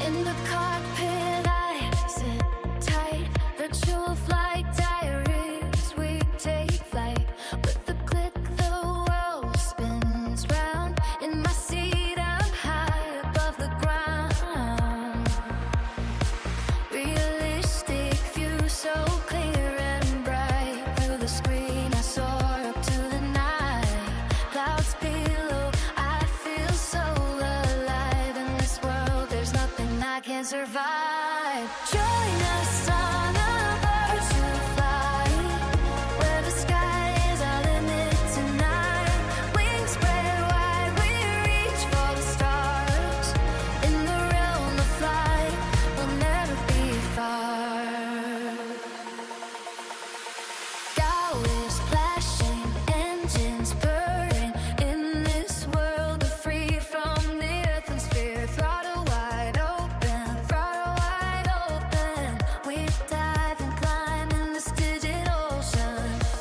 In the cockpit I sit tight, virtual flight diaries, we take flight. With the click the world spins round, in my seat I'm high above the ground. Realistic view so clear and bright, through the screen I soar up to the night. Clouds below, I feel so alive. In this world there's nothing I can't survive. Join us on a virtual flight, where the sky is our limit tonight. Wings spread wide, we reach for the stars. In the realm of flight, we'll never be far. Bow is flashing, engines burning. In this world, we're free from the earth sphere. Throttle wide open, throttle wide open. We dive and climb in this digital ocean.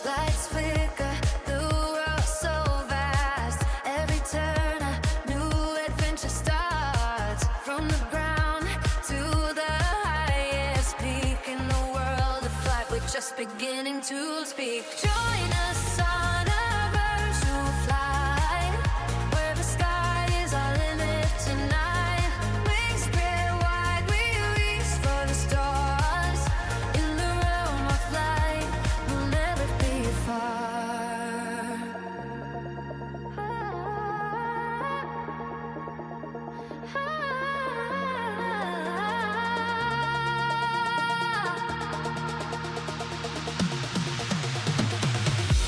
Lights flicker, the world's so vast. Every turn a new adventure starts. From the ground to the highest peak in the world of flight, we're just beginning to speak. Join us on a virtual flight, where the sky is our limit tonight. Wings spread wide, we reach for the stars. In the realm of flight, we'll never be far.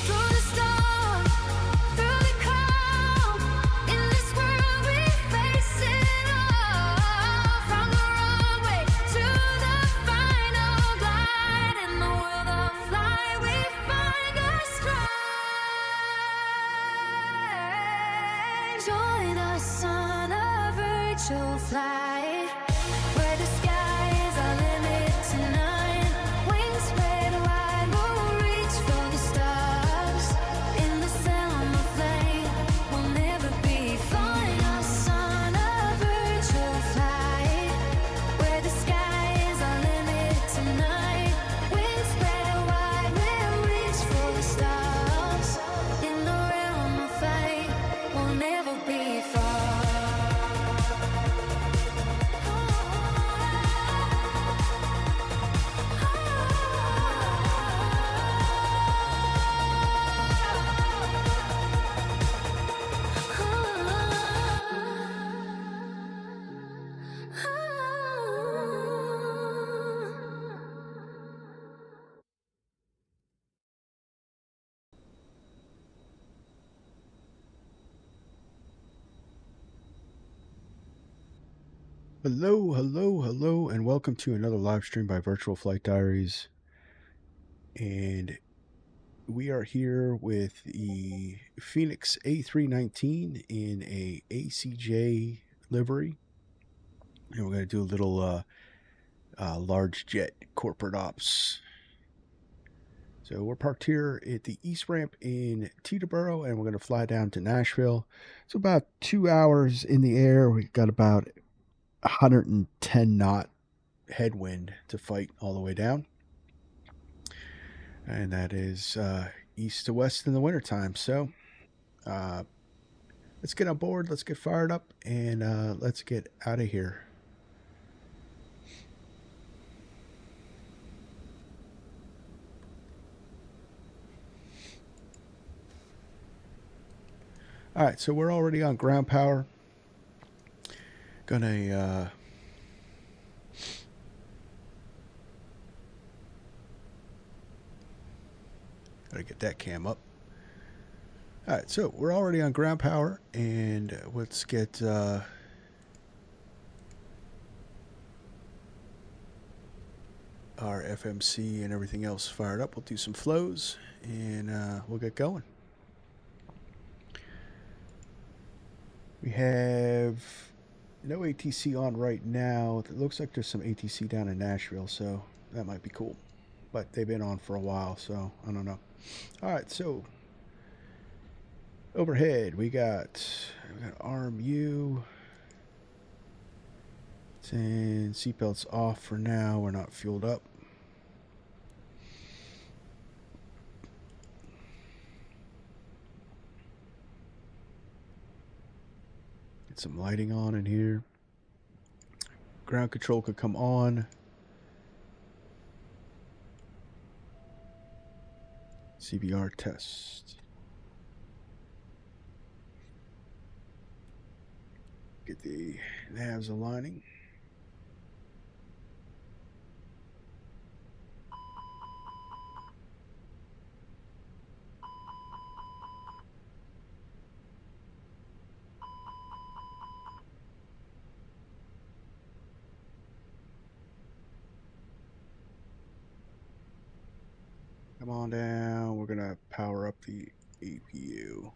Through the storm, through the calm, in this world we face it all. From the runway to the final glide, in the world of flight we find our stride. Join us on a virtual flight, where the sky is our limit tonight. Wings spread wide, we'll reach for the stars. In the realm of flame, we'll never be far. Join us on a virtual flight, where the sky is our limit tonight. Wings spread wide, we'll reach for the stars. In the realm of flight, we'll never be far. Hello, hello, hello, and welcome to another live stream by Virtual Flight Diaries. And we are here with the Fenix A319 in a ACJ livery. And we're going to do a little large jet corporate ops. So we're parked here at the east ramp in Teterboro, and we're going to fly down to Nashville. It's about 2 hours in the air. We've got about 110 knot headwind to fight all the way down, and that is east to west in the wintertime. So let's get on board, let's get fired up, and let's get out of here. All right, so we're already on ground power. Gonna gotta get that cam up. All right, so we're already on ground power, and let's get our FMC and everything else fired up. We'll do some flows, and we'll get going. We have No ATC on right now. It looks like there's some ATC down in Nashville, so that might be cool. But they've been on for a while, so I don't know. All right, so overhead we got RMU. And seatbelts off for now. We're not fueled up. Get some lighting on in here. Ground control could come on. CBR test. Get the navs aligning. Come on down. We're gonna power up the APU.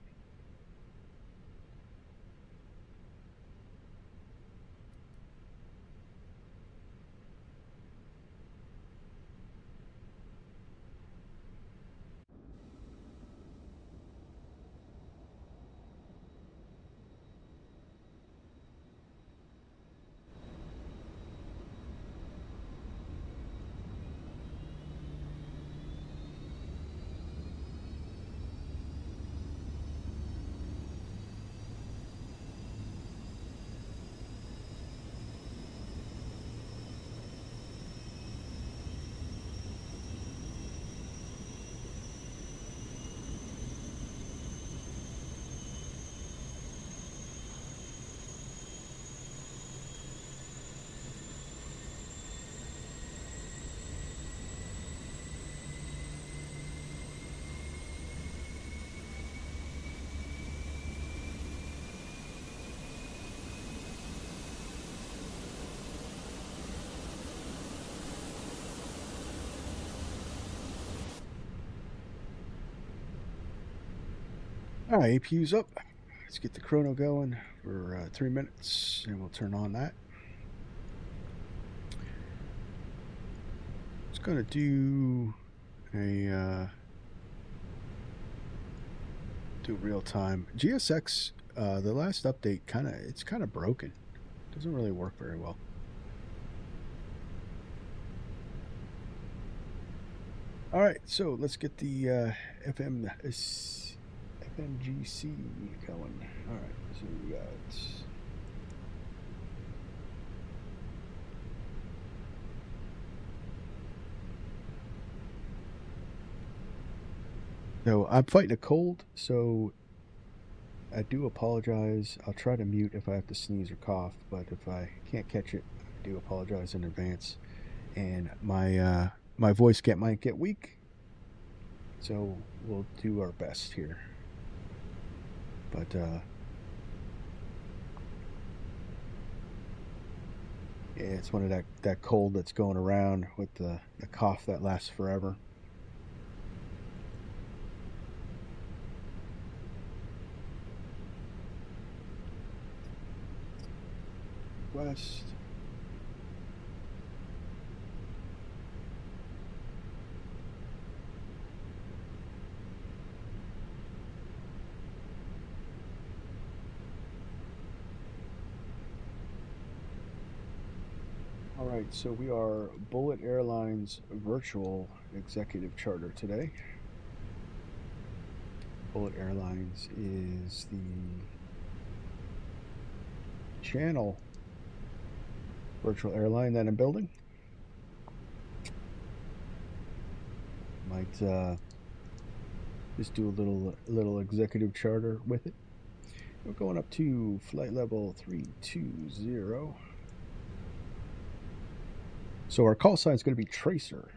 All right, APU's up. Let's get the chrono going for 3 minutes, and we'll turn on that. It's gonna do a real time GSX. The last update it's kind of broken. Doesn't really work very well. All right, so let's get the FMGC going. All right, so we got. So I'm fighting a cold, so I do apologize. I'll try to mute if I have to sneeze or cough, but if I can't catch it, I do apologize in advance. And my my voice might get weak, so we'll do our best here. But yeah, it's one of that cold that's going around with the cough that lasts forever. West. All right, so we are Bullet Airlines virtual executive charter today. Bullet Airlines is the channel virtual airline that I'm building. Might just do a little executive charter with it. We're going up to flight level 320. So our call sign is going to be Tracer.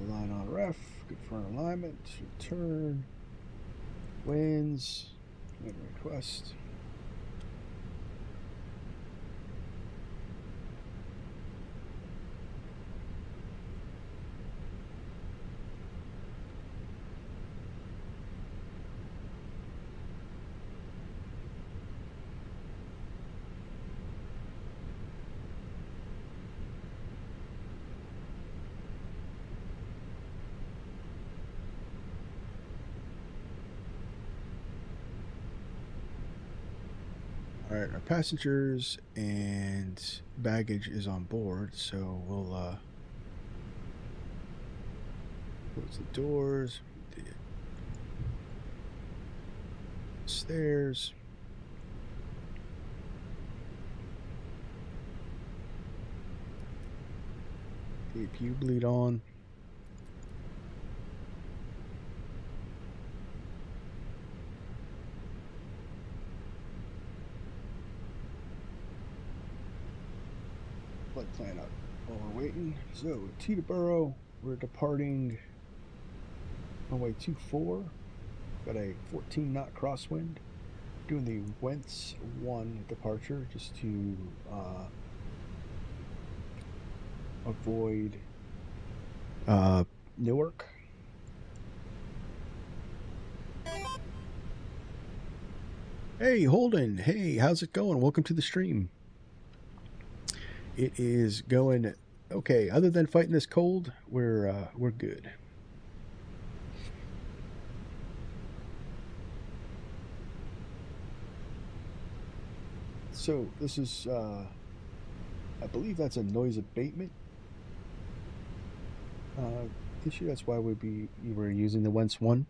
Line on ref, confirm alignment, return, winds, and request. All right, our passengers and baggage is on board, so we'll close the doors, the stairs. Keep you bleed on. Flight plan up while we're waiting. So Teterboro, we're departing runway 24. Got a 14 knot crosswind. Doing the Wentz 1 departure just to avoid Newark. Hey Holden, hey, how's it going? Welcome to the stream. It is going okay. Other than fighting this cold, we're good. So this is, I believe that's a noise abatement issue. That's why we were using the Wentz 1.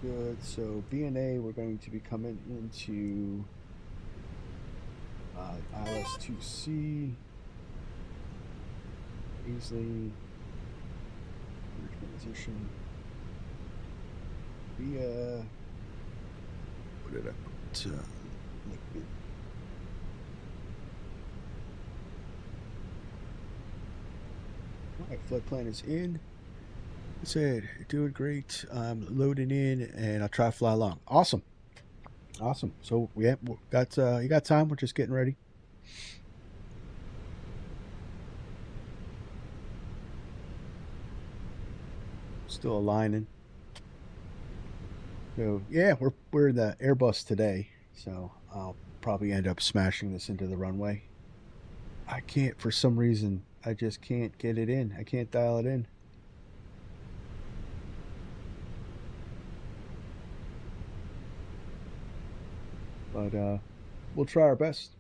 Good. So VNA, we're going to be coming into ILS2C, easily transition via, what did I put? Liquid. All right, flight plan is in. I said, doing great. I'm loading in, and I'll try to fly along. Awesome. Awesome. So we got you got time. We're just getting ready. Still aligning. So yeah, we're in the Airbus today. So I'll probably end up smashing this into the runway. I can't, for some reason, I just can't get it in. I can't dial it in. But we'll try our best.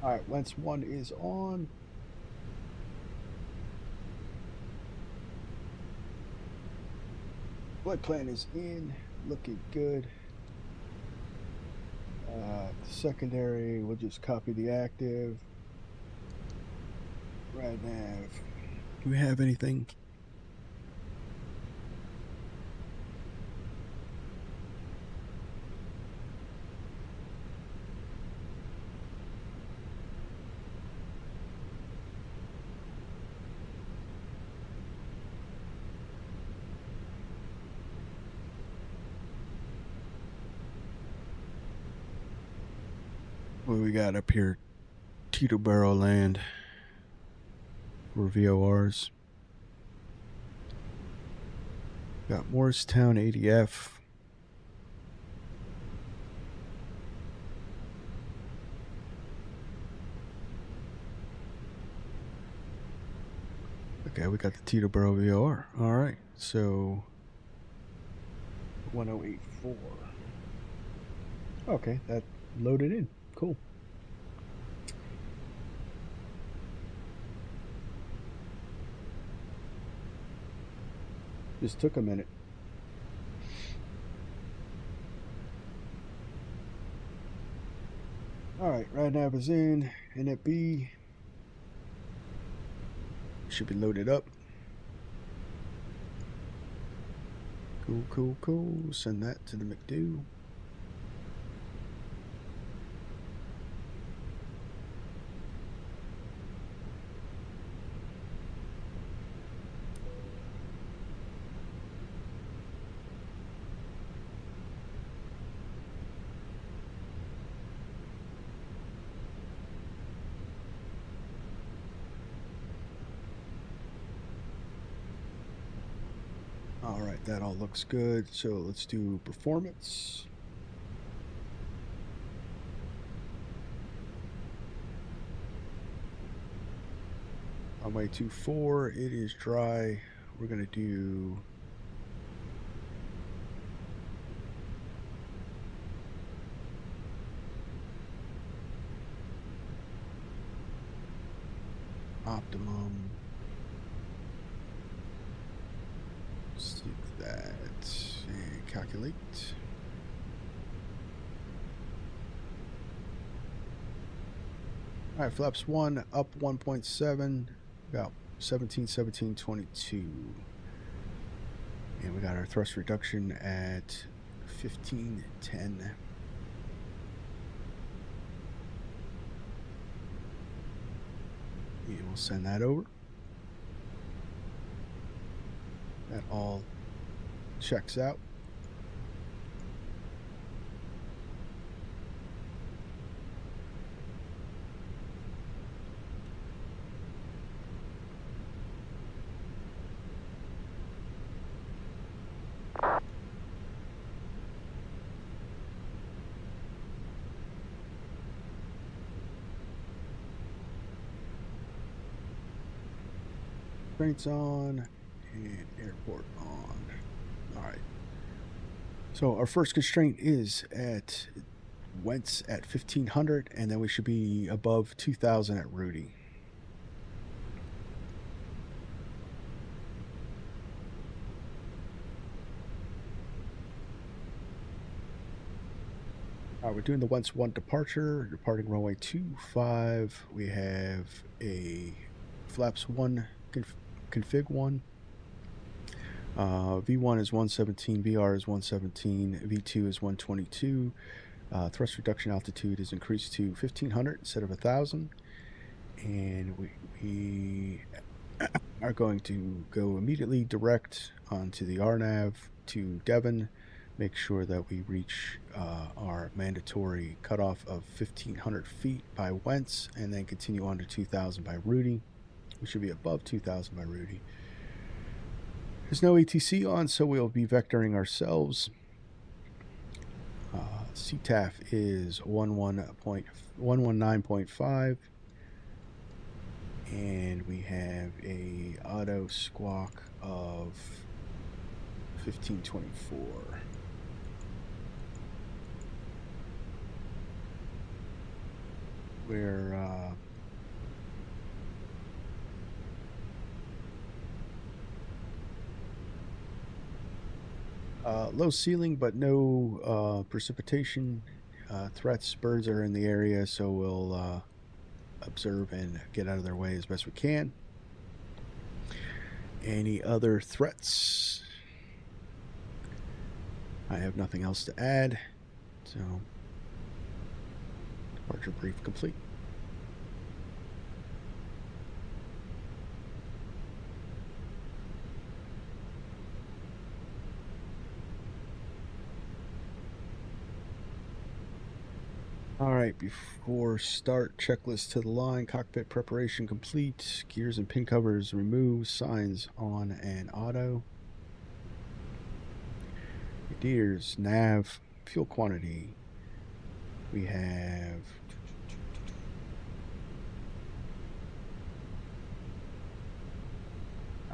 All right, Wentz 1 is on. Flight plan is in, looking good. Secondary, we'll just copy the active. Right nav. Do we have anything? What do we got up here? Teterboro land for VORs. Got Morristown ADF. Okay, we got the Teterboro VOR. All right, so 1084. Okay, that loaded in. Cool. Just took a minute. All right, right nav is in, NFB should be loaded up. Cool, cool, cool. Send that to the McDo. All right, that all looks good. So let's do performance. Runway 24, it is dry. We're going to do optimum. Seek that and calculate. All right, flaps 1 up 1.7, about 1722. And we got our thrust reduction at 1510. And we'll send that over. That all checks out. Constraints on and airport on. All right. So our first constraint is at Wentz at 1500, and then we should be above 2000 at Rudy. All right, we're doing the Wentz 1 departure, departing runway 25. We have a flaps 1 config 1. V1 is 117, VR is 117, V2 is 122. Thrust reduction altitude is increased to 1500 instead of 1000. And we are going to go immediately direct onto the RNAV to Devon, make sure that we reach our mandatory cutoff of 1500 feet by Wentz, and then continue on to 2000 by Rudy. We should be above 2000 by Rudy. There's no ATC on, so we'll be vectoring ourselves. CTAF is 119.5, and we have a auto squawk of 1524. We're low ceiling, but no precipitation threats. Birds are in the area, so we'll observe and get out of their way as best we can. Any other threats? I have nothing else to add, so departure brief complete. All right, before start, checklist to the line, cockpit preparation complete, gears and pin covers removed, signs on and auto. Gears, nav, fuel quantity. We have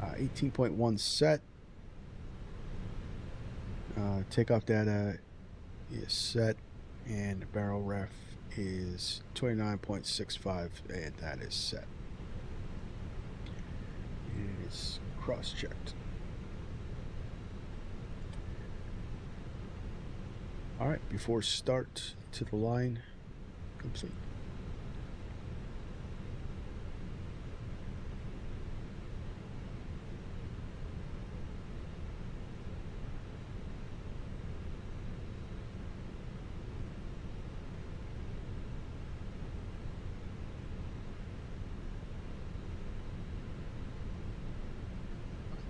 18.1 set. Takeoff data is set, and barrel ref is 29.65, and that is set. It is cross-checked. All right, before start to the line complete.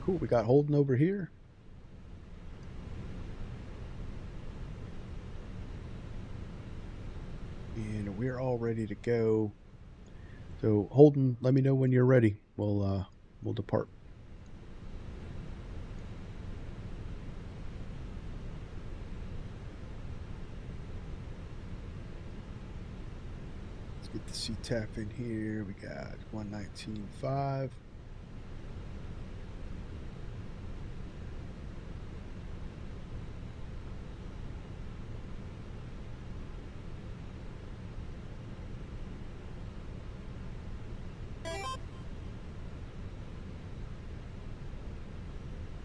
Cool, we got Holden over here. And we're all ready to go. So Holden, let me know when you're ready. We'll depart. Let's get the CTAF in here. We got 119.5.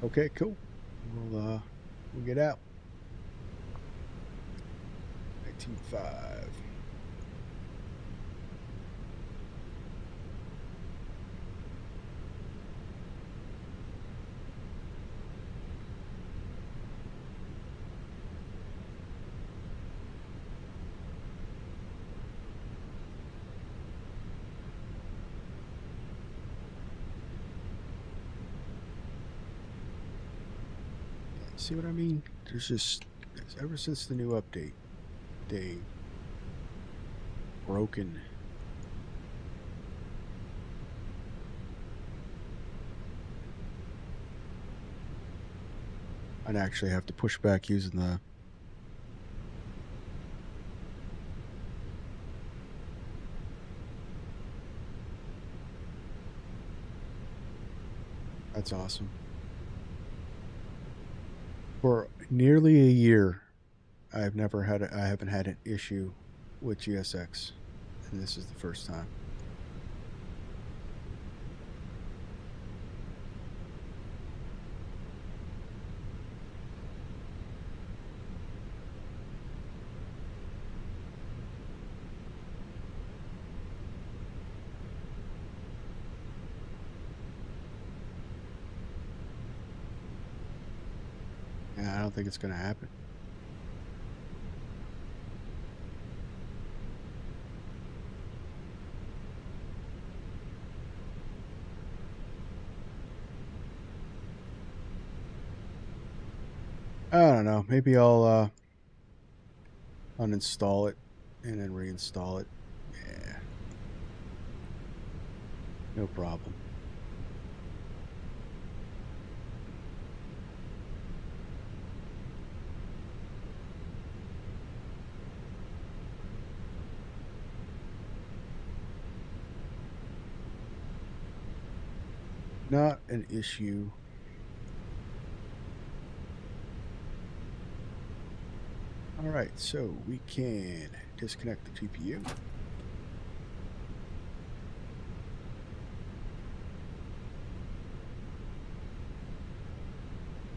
Okay, cool. We'll get out. 19.5. See what I mean? There's just, ever since the new update, they broken. I'd actually have to push back using the That's awesome. For nearly a year, I haven't had an issue with GSX, and this is the first time. Yeah, I don't think it's going to happen. I don't know. Maybe I'll uninstall it and then reinstall it. Yeah. No problem. Not an issue. All right, so we can disconnect the GPU.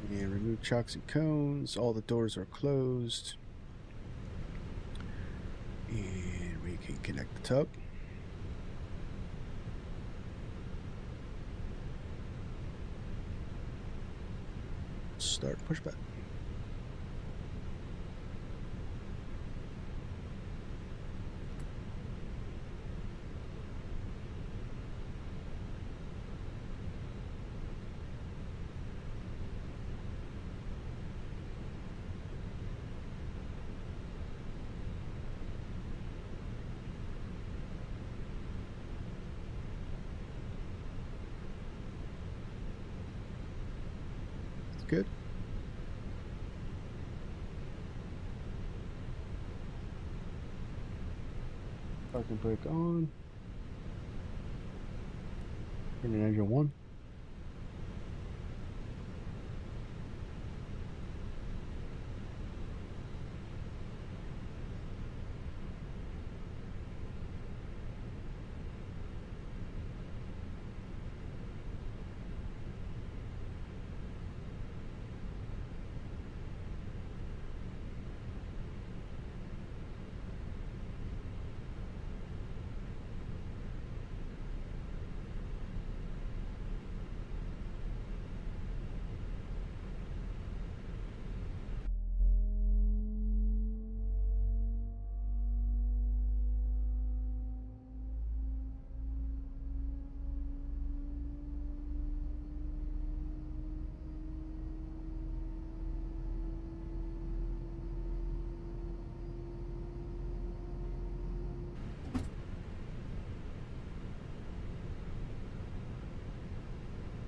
And remove chocks and cones. All the doors are closed. And we can connect the tub. Start pushback. Good. Parking brake on. Turn engine 1.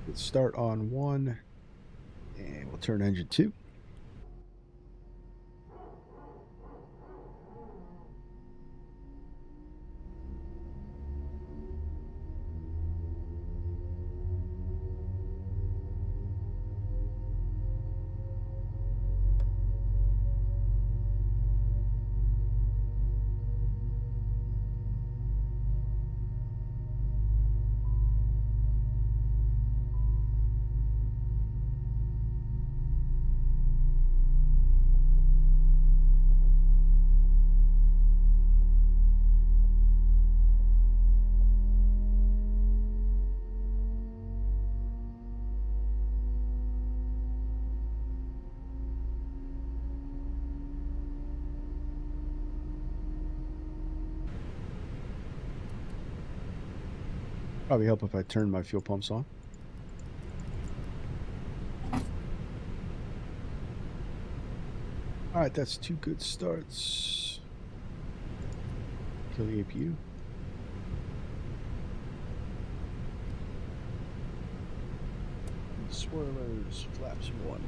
Let's start on 1, and we'll turn engine 2. Probably help if I turn my fuel pumps on. All right, that's 2 good starts. Kill the APU. Swirlers, flaps 1.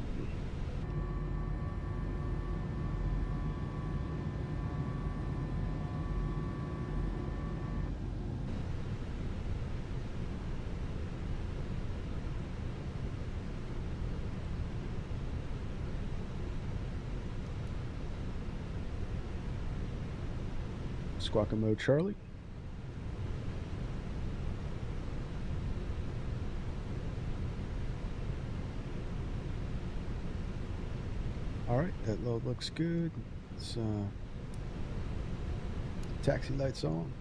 Squawking mode, Charlie. All right, that load looks good. It's taxi lights on.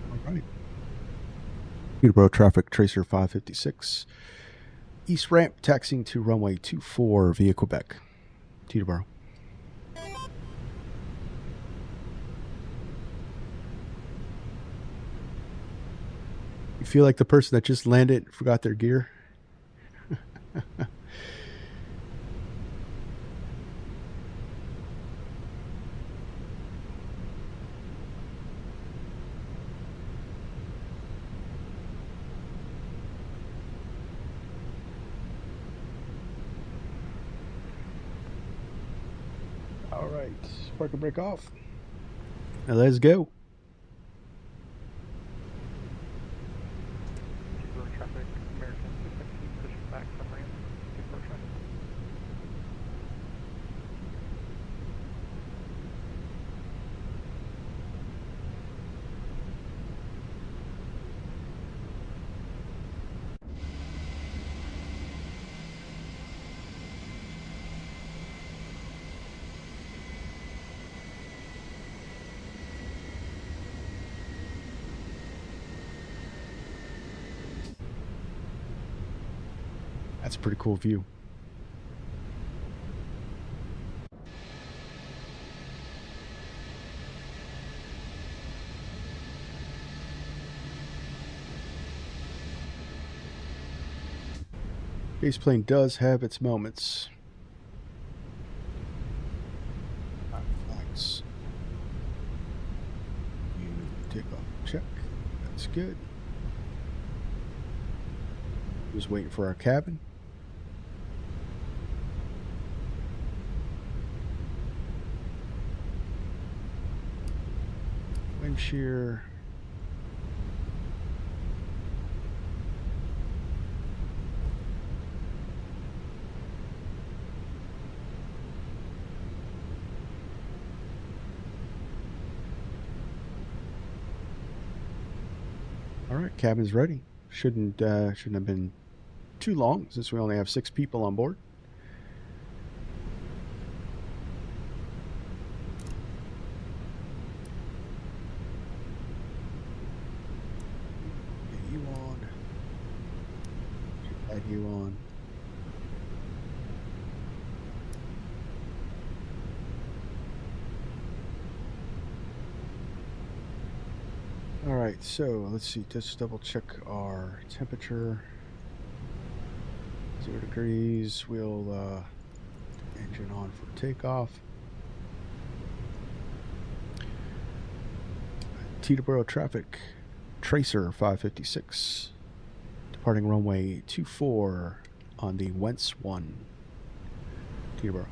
All right. Teterboro traffic tracer 556. East ramp taxiing to runway 24 via Quebec. Teterboro. You feel like the person that just landed forgot their gear? All right, park and break off. Now let's go. Traffic, American 215, pushing back from ramp. Traffic. That's a pretty cool view. Base plane does have its moments. Relax. You take off, check. That's good. Just waiting for our cabin. Wind shear. All right, cabin's ready. Shouldn't have been too long since we only have 6 people on board. Get you on. Add you on. All right, so let's see. Just double check our temperature. 0 degrees. We'll engine on for takeoff. Teterboro traffic tracer 556 departing runway 24 on the Wentz 1. Teterboro.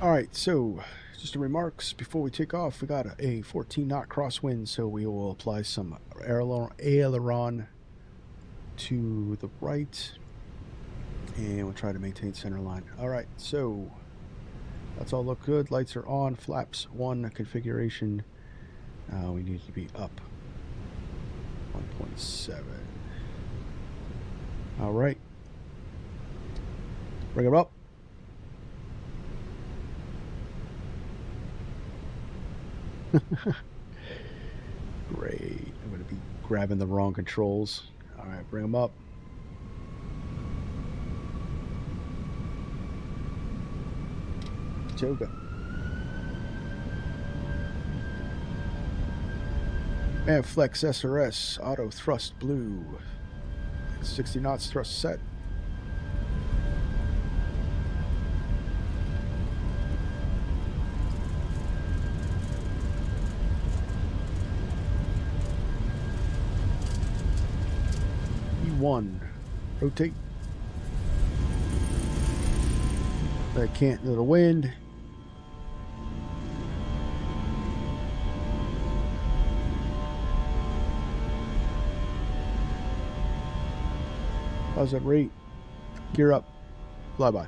All right, so just a remarks before we take off. We got a 14 knot crosswind, so we will apply some aileron to the right, and we'll try to maintain center line. All right, so that's all look good. Lights are on. Flaps 1 configuration. We need to be up 1.7. All right, bring them up. Great. I'm going to be grabbing the wrong controls. All right, bring them up. Toga. And Flex SRS auto thrust blue. 60 knots thrust set. E1. Rotate. That can't do the wind. How's that rate? Gear up. Flyby.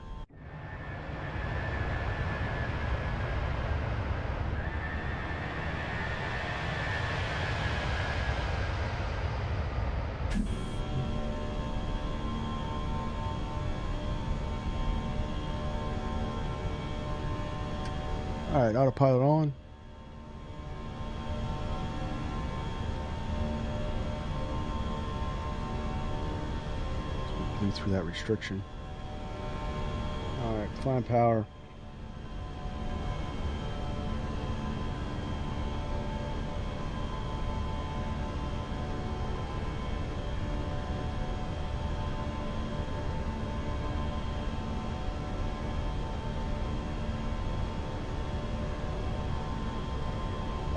All right, autopilot on. Blew through that restriction. All right, climb power.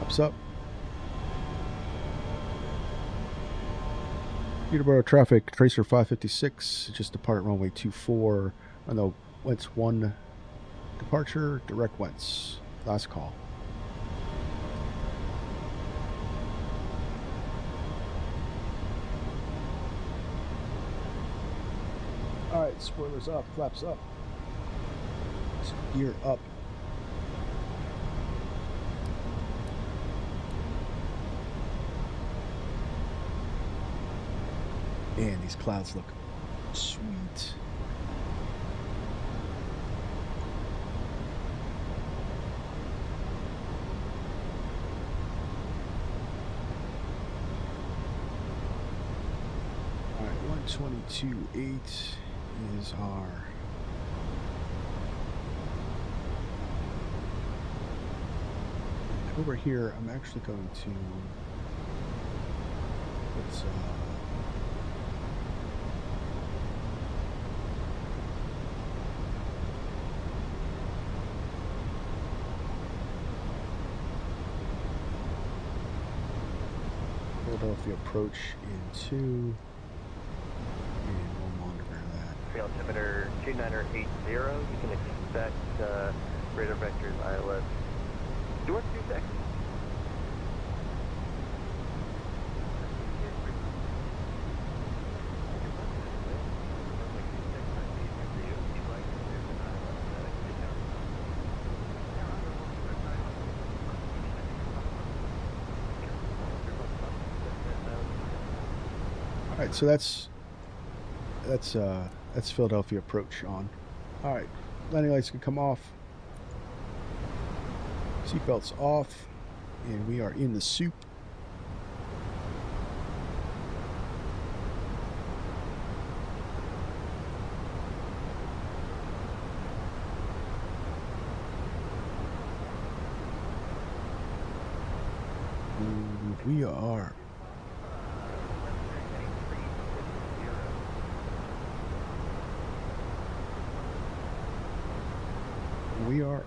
Ups up. Teterboro traffic, Tracer 556, just depart runway 24. Oh no, Wentz 1 departure, direct Wentz. Last call. Alright, spoilers up, flaps up. Gear up. And these clouds look sweet. All right, 122.8 is our over here. I'm actually going to let's Philadelphia approach in 2, and we'll monitor that. Altimeter 2980, you can expect radar vectors ILS north 2 seconds. All right, so that's Philadelphia approach on. All right, landing lights can come off. Seatbelts off, and we are in the soup. And we are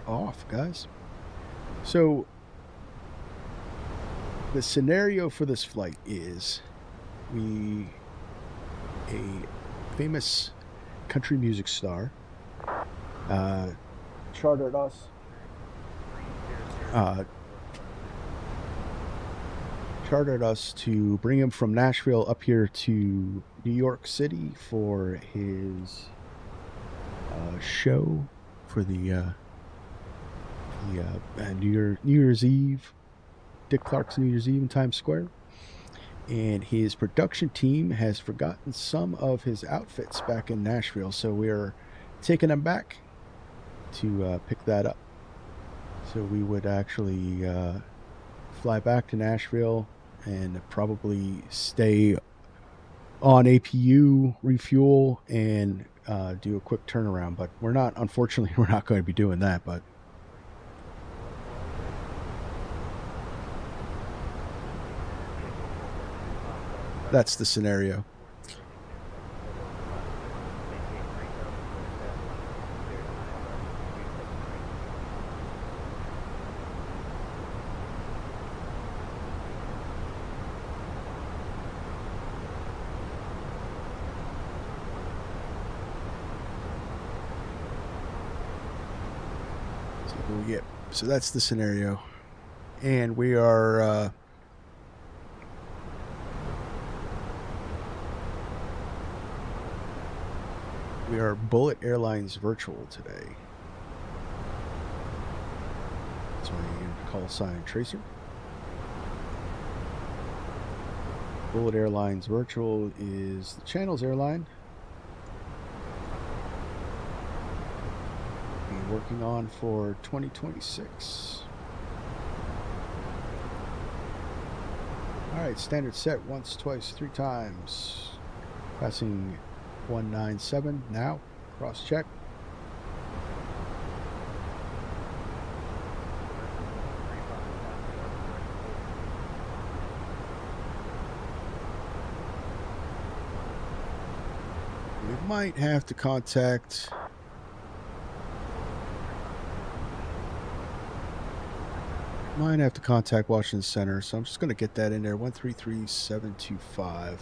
off, guys. So the scenario for this flight is a famous country music star chartered us chartered us to bring him from Nashville up here to New York City for his show for the New Year's Eve, Dick Clark's New Year's Eve in Times Square. And his production team has forgotten some of his outfits back in Nashville, so we're taking them back to pick that up. So we would actually fly back to Nashville and probably stay on APU, refuel, and do a quick turnaround. But unfortunately, we're not going to be doing that. But that's the scenario. So that's the scenario, and we are Bullet Airlines virtual today. That's my call sign tracer. Bullet Airlines virtual is the channel's airline. Working on for 2026. All right, standard set once, twice, three times. Passing 197 now. Cross check. We might have to contact Washington Center, so I'm just going to get that in there. 133725.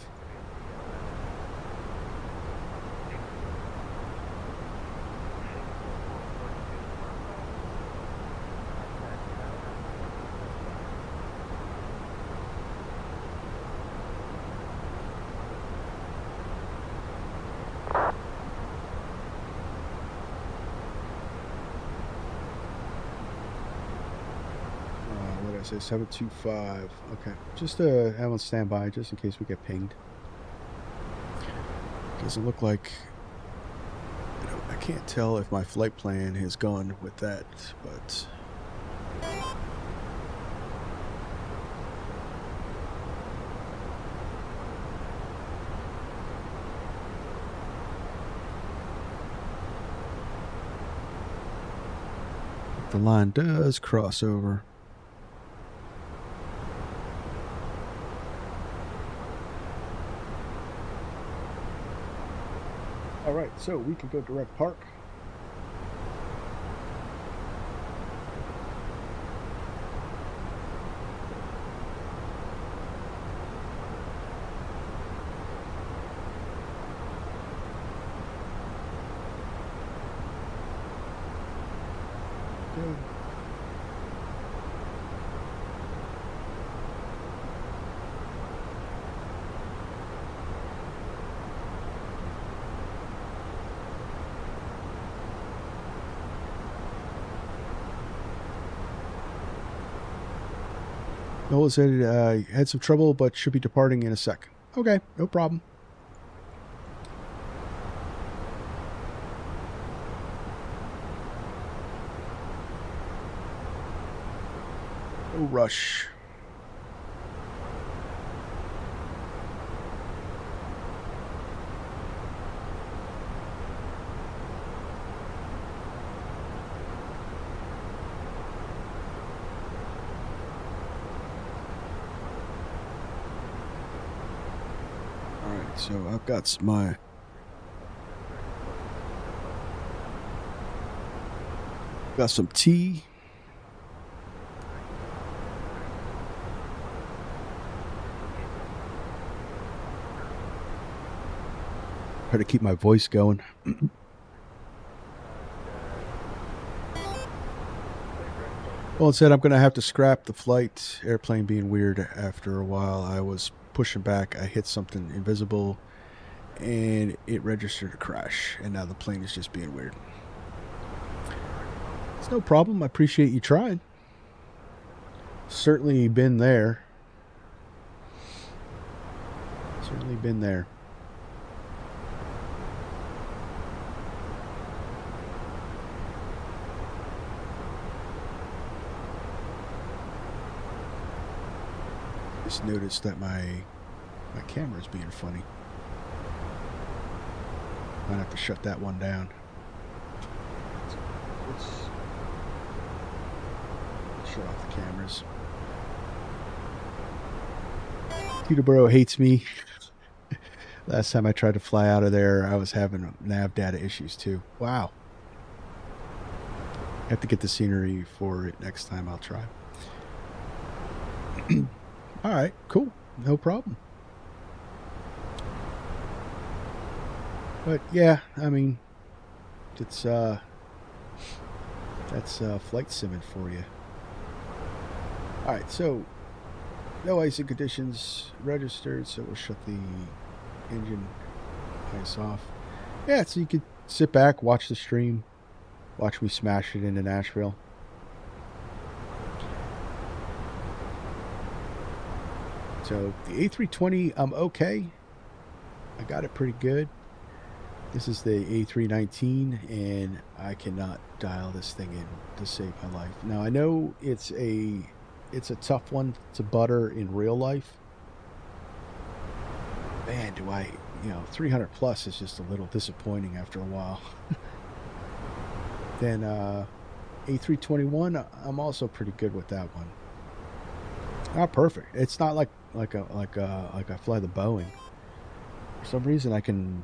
Say 725. Okay, just have on standby just in case we get pinged. Doesn't look like, I can't tell if my flight plan has gone with that, but the line does cross over. All right, so we can go direct park. Good. Noah said had some trouble, but should be departing in a sec. Okay, no problem. No rush. So I've got some tea. Try to keep my voice going. Well, it said I'm going to have to scrap the flight. Airplane being weird after a while. I was pushing back. I hit something invisible, and it registered a crash. And now the plane is just being weird. It's no problem. I appreciate you trying. Certainly been there. Certainly been there. Just noticed that my camera's being funny. Might have to shut that one down. Let's shut off the cameras. Teterboro hates me. Last time I tried to fly out of there, I was having nav data issues too. Wow. I have to get the scenery for it next time. I'll try. All right, cool. No problem. But yeah, I mean, it's that's flight simming for you. All right, so no icing conditions registered, so we'll shut the engine ice off. Yeah, so you could sit back, watch the stream, watch me smash it into Nashville. So the A320, I'm okay. I got it pretty good. This is the A319, and I cannot dial this thing in to save my life. Now I know it's a tough one to butter in real life. Man, do I, 300 plus is just a little disappointing after a while. Then A321, I'm also pretty good with that one. Not perfect. It's not like I fly the Boeing. For some reason, I can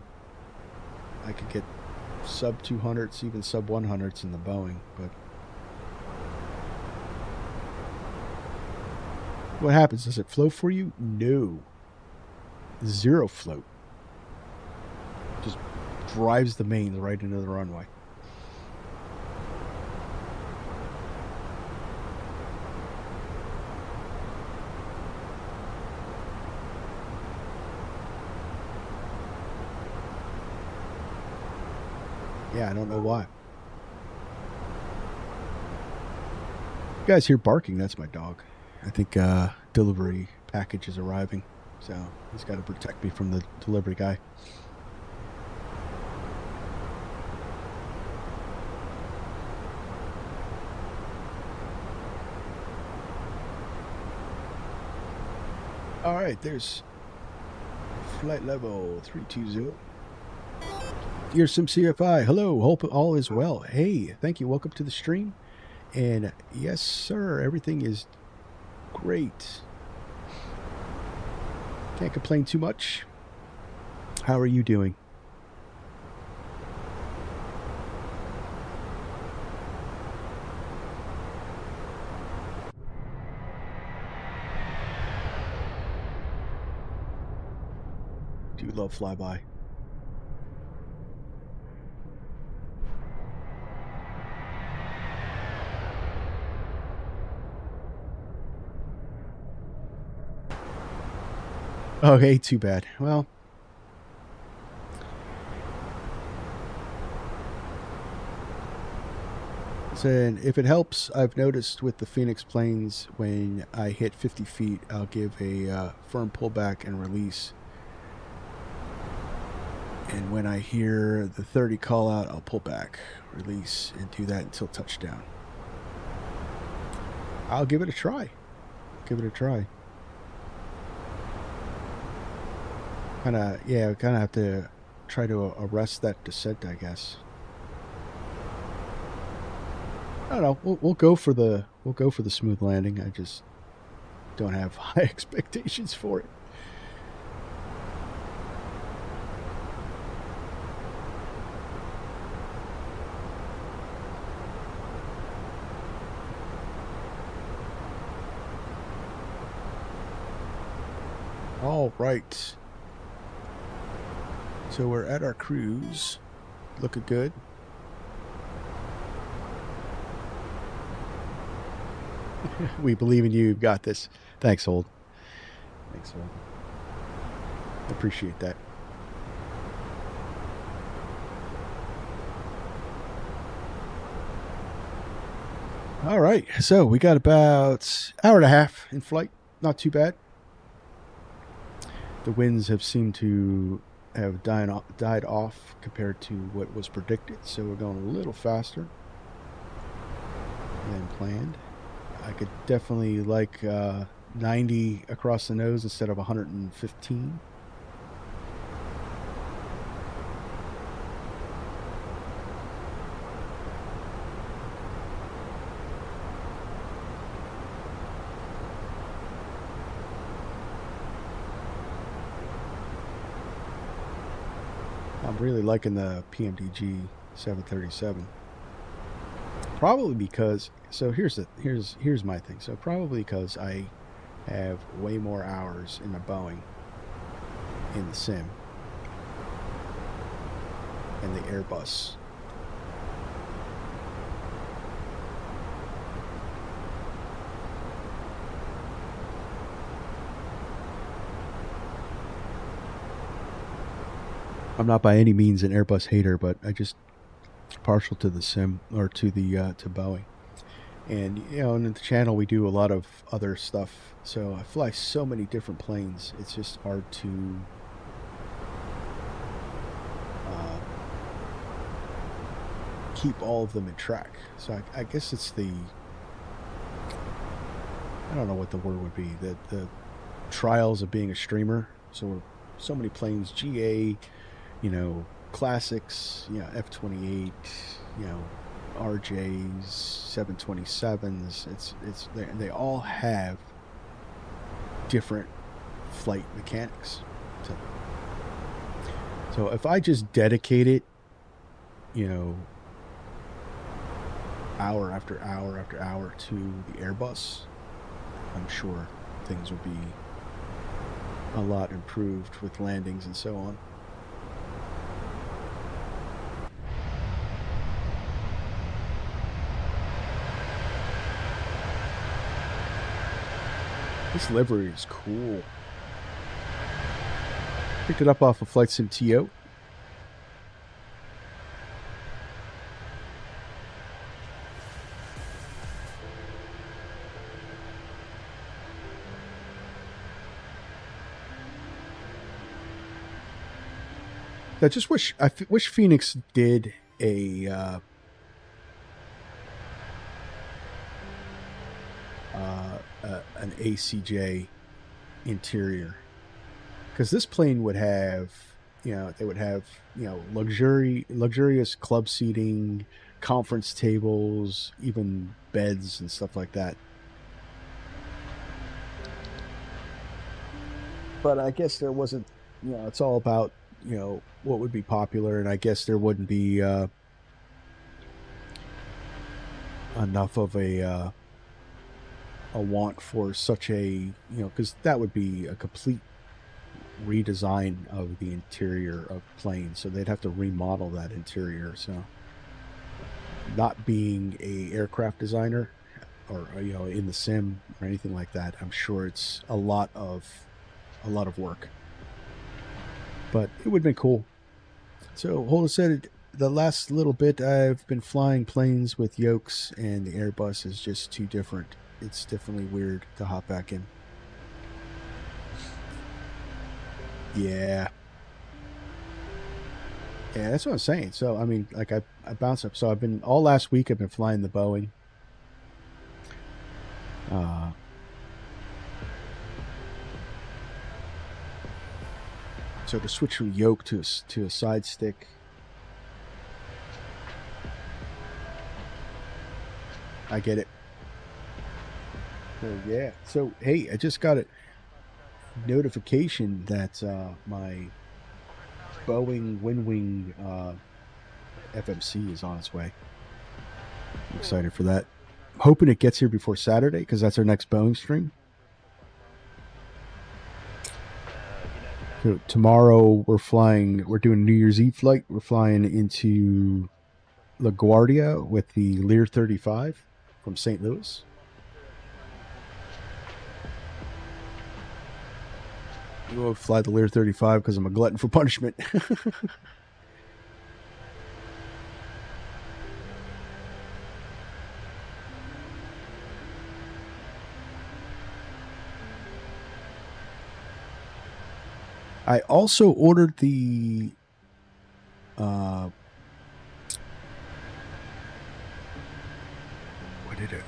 get sub 200s, even sub 100s in the Boeing. But what happens? Does it float for you? No. Zero float. Just drives the mains right into the runway. Yeah, I don't know why. You guys hear barking? That's my dog. I think delivery package is arriving, so he's got to protect me from the delivery guy. All right, there's flight level 320. Here's some CFI. Hello, hope all is well. Hey, thank you. Welcome to the stream. And yes, sir, everything is great. Can't complain too much. How are you doing? Do love flyby. Okay, too bad. Well, so if it helps, I've noticed with the Fenix planes, when I hit 50 feet, I'll give a firm pullback and release. And when I hear the 30 call out, I'll pull back, release, and do that until touchdown. I'll give it a try. Give it a try. Kind of have to try to arrest that descent, I guess. I don't know. We'll go for the smooth landing. I just don't have high expectations for it. All right. So we're at our cruise. Looking good. We believe in you. You've got this. Thanks, Hold. Thanks, Hold. Appreciate that. All right, so we got about an hour and a half in flight. Not too bad. The winds have seemed to have died off compared to what was predicted, so we're going a little faster than planned. I could definitely like 90 across the nose instead of 115. I'm really liking the PMDG 737. Probably because, so here's my thing. So probably because I have way more hours in the Boeing in the sim and the Airbus. I'm not by any means an Airbus hater, but I just partial to the sim or to the to Boeing. And you know, in the channel we do a lot of other stuff. So I fly so many different planes. It's just hard to keep all of them in track. So I guess it's the, I don't know what the word would be, the trials of being a streamer. So many planes, GA, you know, classics, you know, F-28, you know, RJs, 727s. They all have different flight mechanics. So if I just dedicate it, you know, hour after hour after hour to the Airbus, I'm sure things would be a lot improved with landings and so on. This livery is cool. Picked it up off of Flight Sim TO. I just wish Fenix did a an ACJ interior, because this plane would have, you know, they would have, you know, luxurious club seating, conference tables, even beds and stuff like that. But I guess there wasn't, you know, it's all about, you know, what would be popular, and I guess there wouldn't be enough of a want for such a, you know, because that would be a complete redesign of the interior of planes, so they'd have to remodel that interior. So not being a aircraft designer or, you know, in the sim or anything like that, I'm sure it's a lot of work, but it would have been cool. So Holden said the last little bit I've been flying planes with yokes, and the Airbus is just too different. It's definitely weird to hop back in. Yeah, that's what I'm saying. So I mean, like I bounce up. So I've been, all last week I've been flying the Boeing. So to switch from yoke to a side stick, I get it. So yeah. So hey, I just got a notification that my Boeing Windwing FMC is on its way. I'm excited for that. I'm hoping it gets here before Saturday, because that's our next Boeing stream. So tomorrow we're doing a New Year's Eve flight. We're flying into LaGuardia with the Lear 35 from St. Louis. You won't fly the Lear 35 because I'm a glutton for punishment. I also ordered the what did it?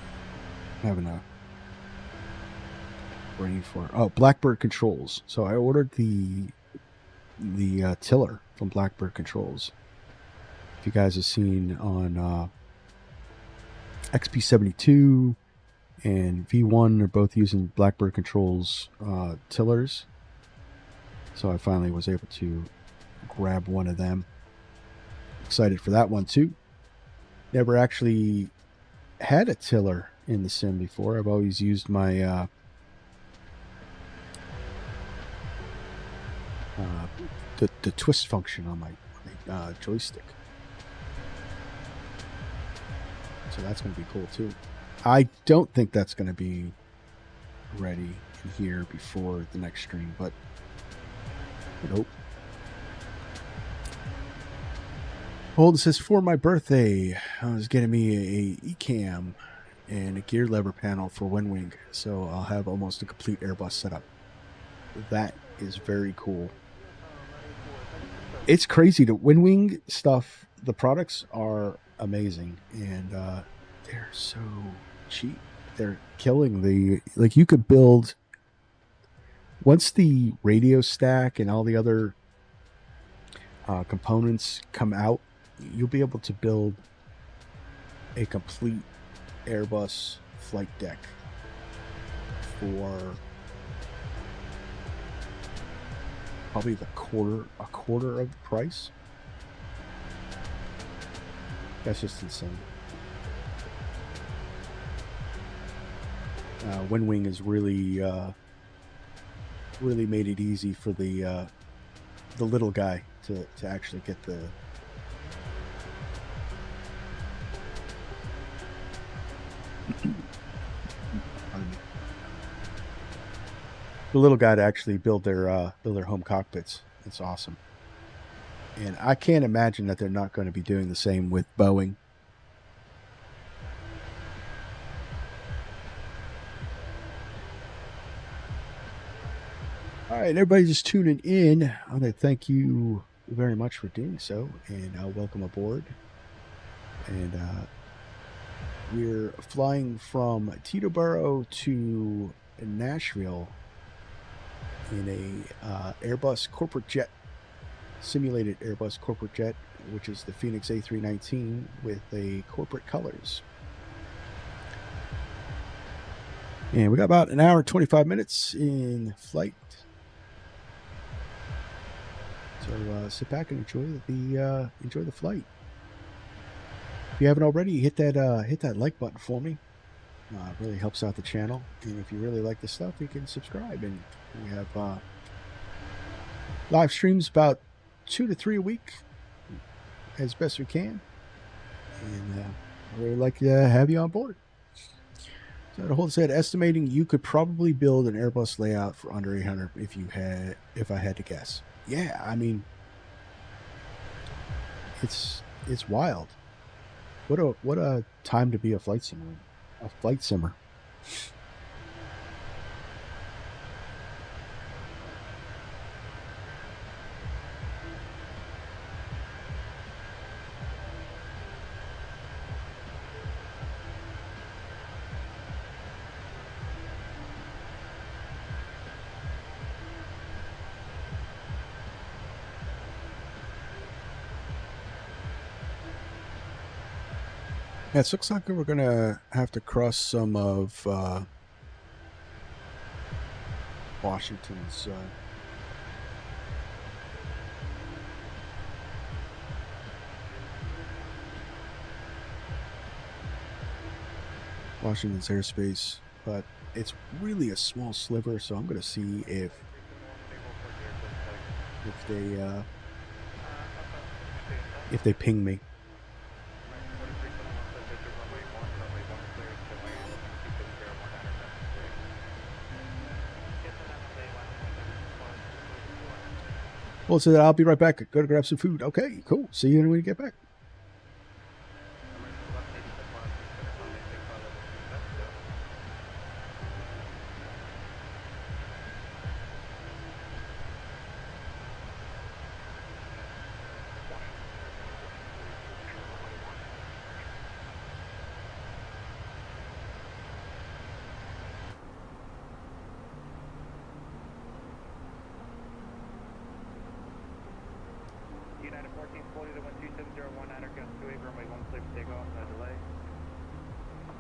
I'm having a brain for Blackbird Controls. So I ordered the tiller from Blackbird Controls. If you guys have seen on XP72 and V1 are both using Blackbird Controls tillers. So I finally was able to grab one of them. Excited for that one too. Never actually had a tiller in the sim before. I've always used my the twist function on my joystick. So that's going to be cool too. I don't think that's going to be ready here before the next stream, but nope. Holden says, for my birthday, I was getting me a eCam and a gear lever panel for WinWing, so I'll have almost a complete Airbus setup. That is very cool. It's crazy. The WinWing stuff, the products are amazing, and they're so cheap. They're killing the, like, you could build, once the radio stack and all the other components come out, you'll be able to build a complete Airbus flight deck for probably a quarter of the price. That's just insane. WinWing has really made it easy for the little guy to actually get the little guy to actually build their home cockpits. It's awesome. And I can't imagine that they're not going to be doing the same with Boeing. All right, everybody just tuning in. I want to thank you very much for doing so, and welcome aboard. And we're flying from Teterboro to Nashville in a Airbus Corporate Jet, simulated Airbus Corporate Jet, which is the Fenix A319 with a corporate colors. And we got about an hour and 25 minutes in flight. So sit back and enjoy the flight. If you haven't already, hit that like button for me. It really helps out the channel. And if you really like the stuff, you can subscribe. And we have live streams about 2 to 3 a week, as best we can. And I really like to have you on board. So the whole said, estimating you could probably build an Airbus layout for under 800 if I had to guess. Yeah, I mean, it's wild. What a time to be a flight simmer. A flight simmer. Yeah, it looks like we're going to have to cross some of Washington's airspace, but it's really a small sliver, so I'm going to see if they ping me. Well, so I'll be right back. Go to grab some food. Okay, cool. See you when you get back. United 1440 to 12701, Outer Gun 28, runway 1 clear for takeoff, no delay.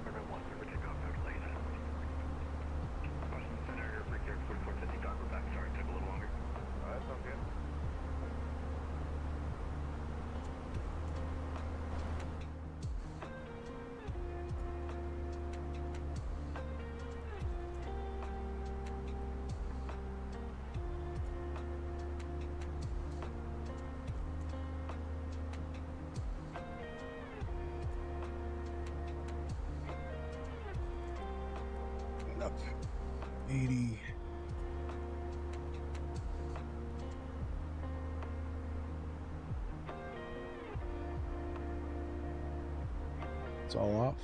Runway 1 clear for takeoff, no delay. Washington Center, break there, 4450, dock, we're back. Sorry, took a little longer. That's all good. Up 80. It's all off.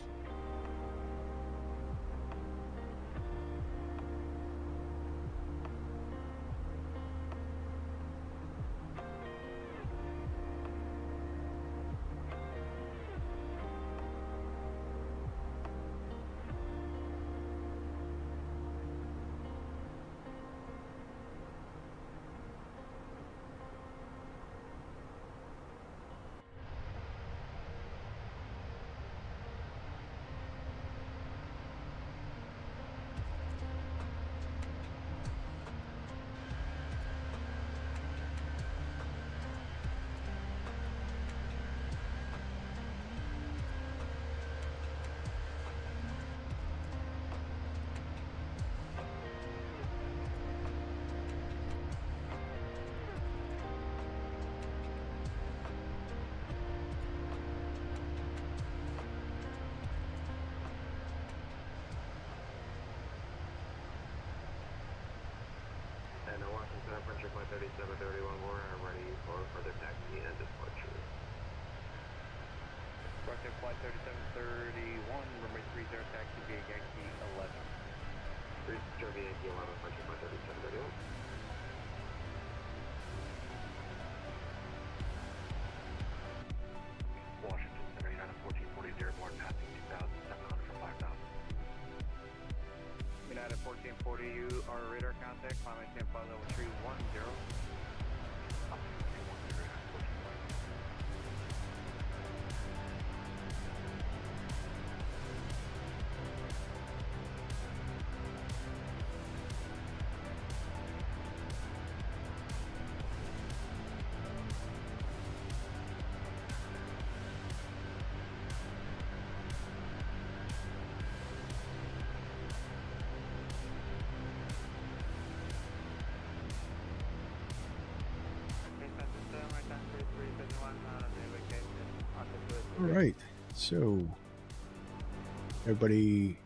And Washington French Flight 3731 War, I'm ready for further taxi and departure. Rocket Flight 3731, runway 30, taxi via Yankee 11. 3 Yankee 11, French Flight 3731. Washington Center, United 1440, airborne, passing 2,700 for 5,000. United 1440, you are radar contact, climb maintain flight level 310. All right. So, everybody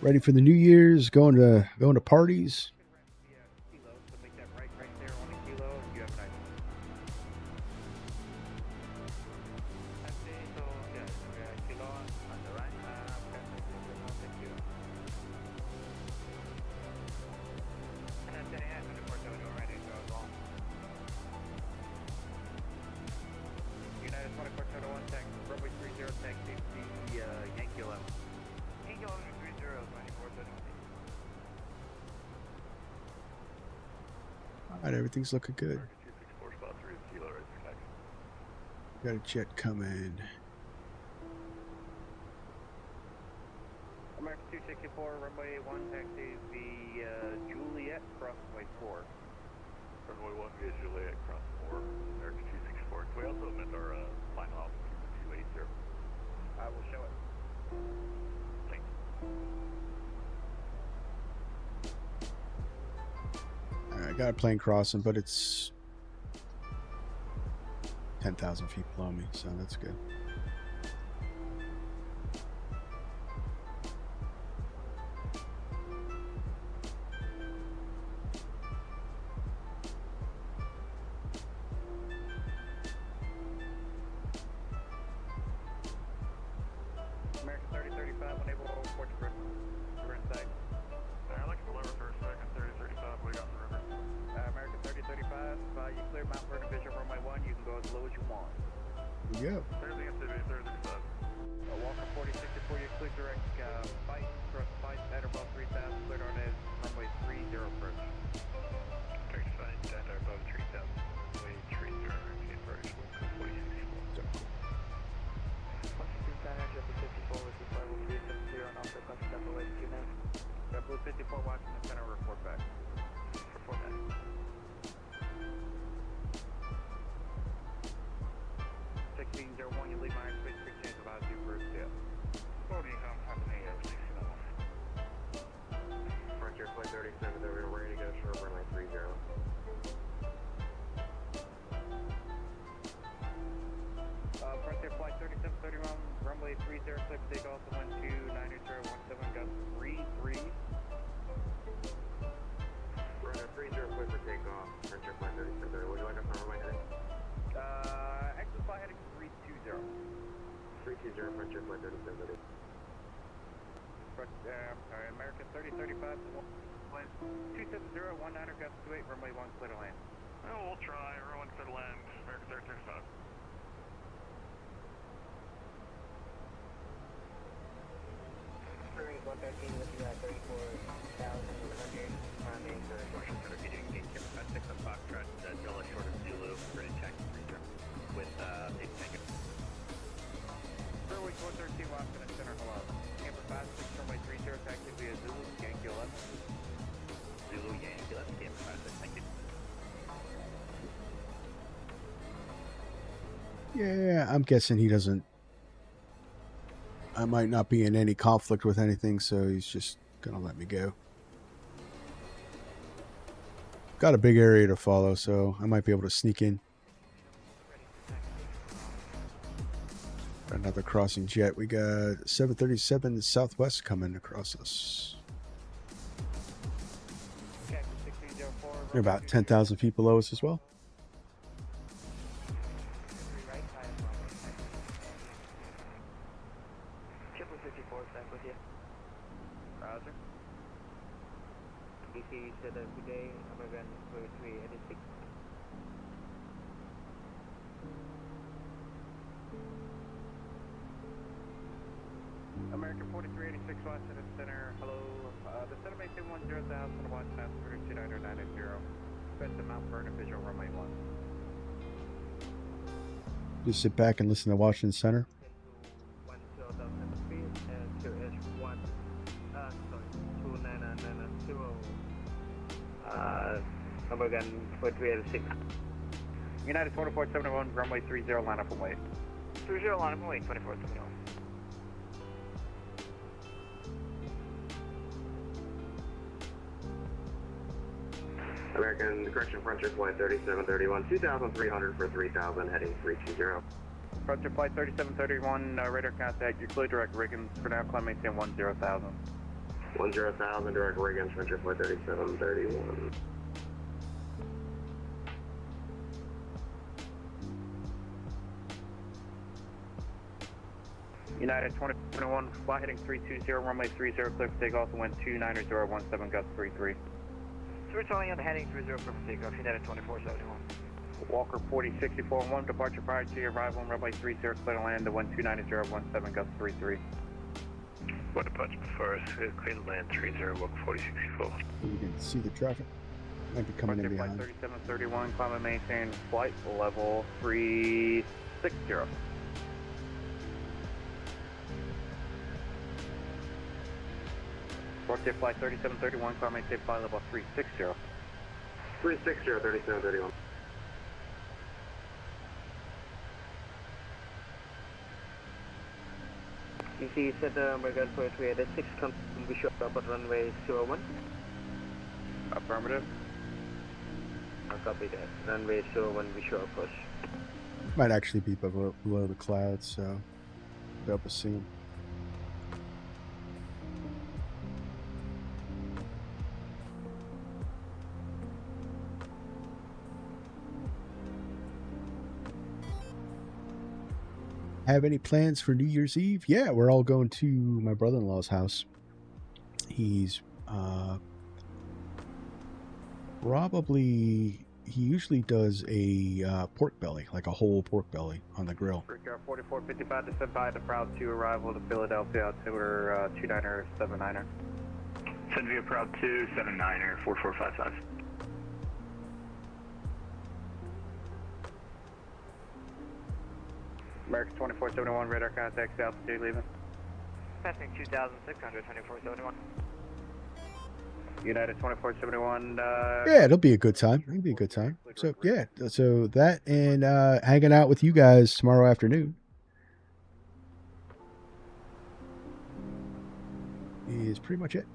ready for the New Year's? Going to parties? Kilo, so make that right there, 1 kilo, and you have a nice. So, yeah, we have kilo on the right, thank you. And that's it, and of course, we're ready to go as well. United 2401, taxi, runway 30, taxi, the Yankee 11. Yankee 11, 30, 2431. All right, everything's looking good. 264 spot 3 kilo, right there, next. Got a jet coming. American 264, runway 1, taxi via Juliet, crossway 4. Runway 1 via Juliet, cross 4, American 264. Can we also amend our final altitude to 280? I will show it. Thanks. All right, I got a plane crossing, but it's 10,000 feet below me, so that's good. You clear Mount Vernon Visual runway 1, you can go as low as you want. Yeah. Thursday and Thursday, Thursday, Thursday. Walker 4064, you clear direct fight, cross fight, at above 3000, cleared on as runway 30 approach. Direct fight, at above 3000, runway 30 approach, 4064. Blue 54 watching the center, report back. Report back. 1601, you leave my airspace, big chance of altitude first, yeah. 40, I'm happening over 1601. Frontier Flight 37, we're ready to go short runway 30. Frontier Flight 3731, runway 30, clip takeoff to 129-017, gust 33. Runway 30, clear for takeoff. Frontier Flight 37, would you like us on runway heading? Exit flight heading 320. 320, Frontier Flight 37. I'm sorry, American 3035 to 270-19, gust 28, runway 1, clear to land. Oh, we'll try, everyone clear to land, American 3035. Turning 113, looking at 34,100, climbing to Washington Center, getting gate camera, 6 on Foxtrot, Delta short of Zulu, ready to taxi freezer with 8 tank. Fairway 413, Washington Center, hello. Camper 56, runway 30, taxi via Zulu, Yankee 11. Zulu, Yankee 11, camper 56, thank you. Yeah, I'm guessing he doesn't. I might not be in any conflict with anything, so he's just gonna let me go. Got a big area to follow, so I might be able to sneak in. Another crossing jet. We got 737 Southwest coming across us. They're about 10,000 feet below us as well. Roger. DC said that today, American 4386. American 4386, Washington Center, hello. The center maintain 10,000, watch pass 32990. Best to Mount Vernon Visual runway 1. Just sit back and listen to Washington Center. 10,000 feet and 2H1, sorry, 29990. American 4386. United 2471, runway 30, line up and wait. 30 line up and wait, 2471. American, correction, Frontier Flight 3731, 2,300 for 3,000, heading 320. Frontier Flight 3731, radar contact, you're clear direct Riggins, for now climb maintain 10,000. 10,000, direct Riggins, Frontier Flight 3731. United 2021, fly heading 320, runway 30, clear for takeoff, and wind 290-017, gust 33. So we're telling you on the heading 30 for takeoff, United 2471. Walker 4064, 1 departure prior to your arrival on runway 30, clear to land, the wind 290-017, gust 33. One departure before us, clear to land 30, Walker 4064. You can see the traffic. Might be coming in Flight behind. 3731, climb and maintain flight level 360. Frontier Flight 3731, climb maintain flight level 360. 360, 3731. DC said American 4386 comes we show up at runway 01. Affirmative. I'll copy that. Runway 01 we show up first. Might actually be below the clouds, so be able to see him. Have any plans for New Year's Eve? Yeah, we're all going to my brother-in-law's house. He's probably he usually does a pork belly, like a whole pork belly on the grill. Brickyard 4455 to send by the Proud 2 arrival to Philadelphia, altimeter 2979er. Send via Proud 2, 79er, 4455. American 2471, radar contact, altitude leaving. Passing 2,600, 2471. United 2471. Yeah, it'll be a good time. It'll be a good time. So yeah, so that and hanging out with you guys tomorrow afternoon is pretty much it.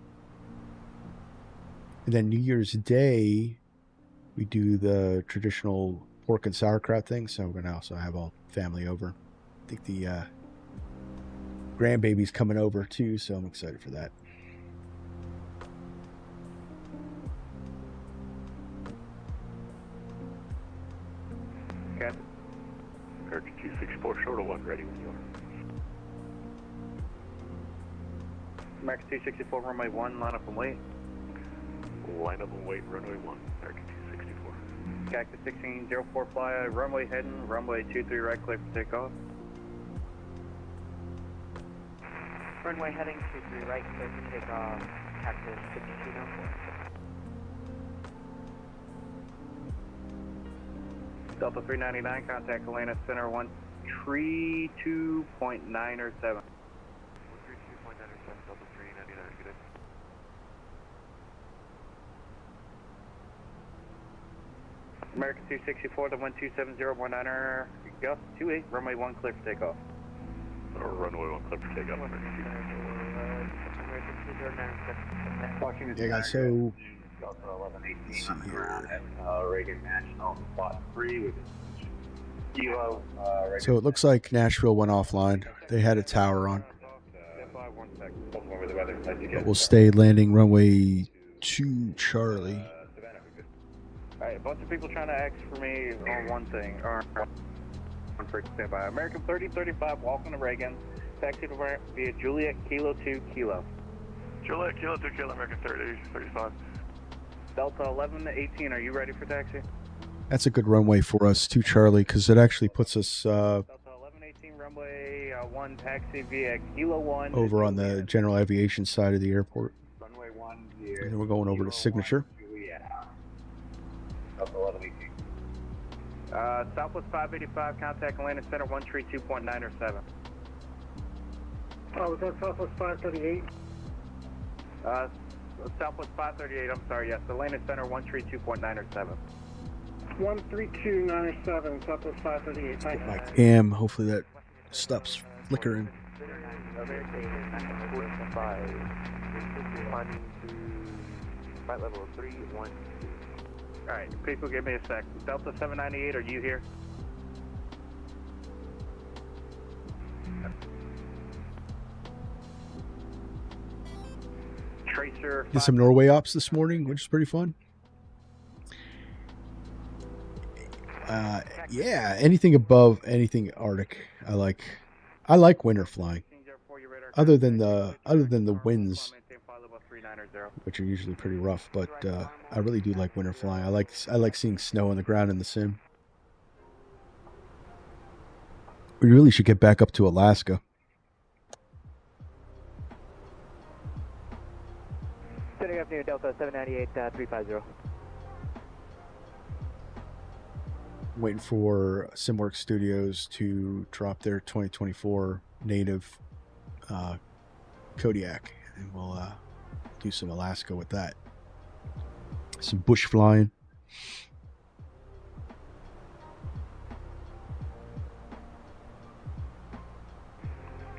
And then New Year's Day, we do the traditional pork and sauerkraut thing. So we're gonna also have all family over. I think the grandbaby's coming over too, so I'm excited for that. Captain. American 264, short of 1, ready when you are. American 264, runway 1, line up and wait. Line up and wait, runway 1, American 264. Cactus 1604, fly, runway heading, runway 23 right, clear for takeoff. Runway heading 23 right, clear for takeoff. Cactus 1604. Delta 399, contact Atlanta Center 132.907. 132.907, Delta 399, good day. American 264, the 127.019er, Gus 28, runway 1, clear for takeoff. Runway 1, clear for takeoff, American 264. Yeah, guys. So Delta 1118 on the ground at Reagan National Spot 3 with Kilo. So it looks like Nashville went offline. They had a tower on. But we'll stay landing runway 2 Charlie. Alright, a bunch of people trying to ask for me on one thing, or one for standby. American 3035, walking to Reagan, taxi to via Juliet Kilo 2 Kilo. Juliet, Kilo 2, Kilo, American 3035. Delta 1118, are you ready for taxi? That's a good runway for us, 2 Charlie, because it actually puts us Delta 1118, runway 1, taxi via Kilo 1. over on the general aviation side of the airport. Runway 1 via And then we're going over to Signature. Delta 1118. Southwest 585, contact Atlanta Center 132.907. Oh, was that Southwest 538? Southwest 538, I'm sorry, yes, Atlanta Center 132.907. 13297, Southwest 538. Thank Get my you. cam. Hopefully that stops flickering. Flight level 312. Alright, people give me a sec. Delta 798, are you here? Tracer. Did some Norway ops this morning, which is pretty fun. Yeah, anything above anything Arctic, I like. I like winter flying. Other than the winds, which are usually pretty rough, but I really do like winter flying. I like seeing snow on the ground in the sim. We really should get back up to Alaska. Good afternoon, Delta 798, 350. Waiting for SimWorks Studios to drop their 2024 native Kodiak, and we'll do some Alaska with that. Some bush flying.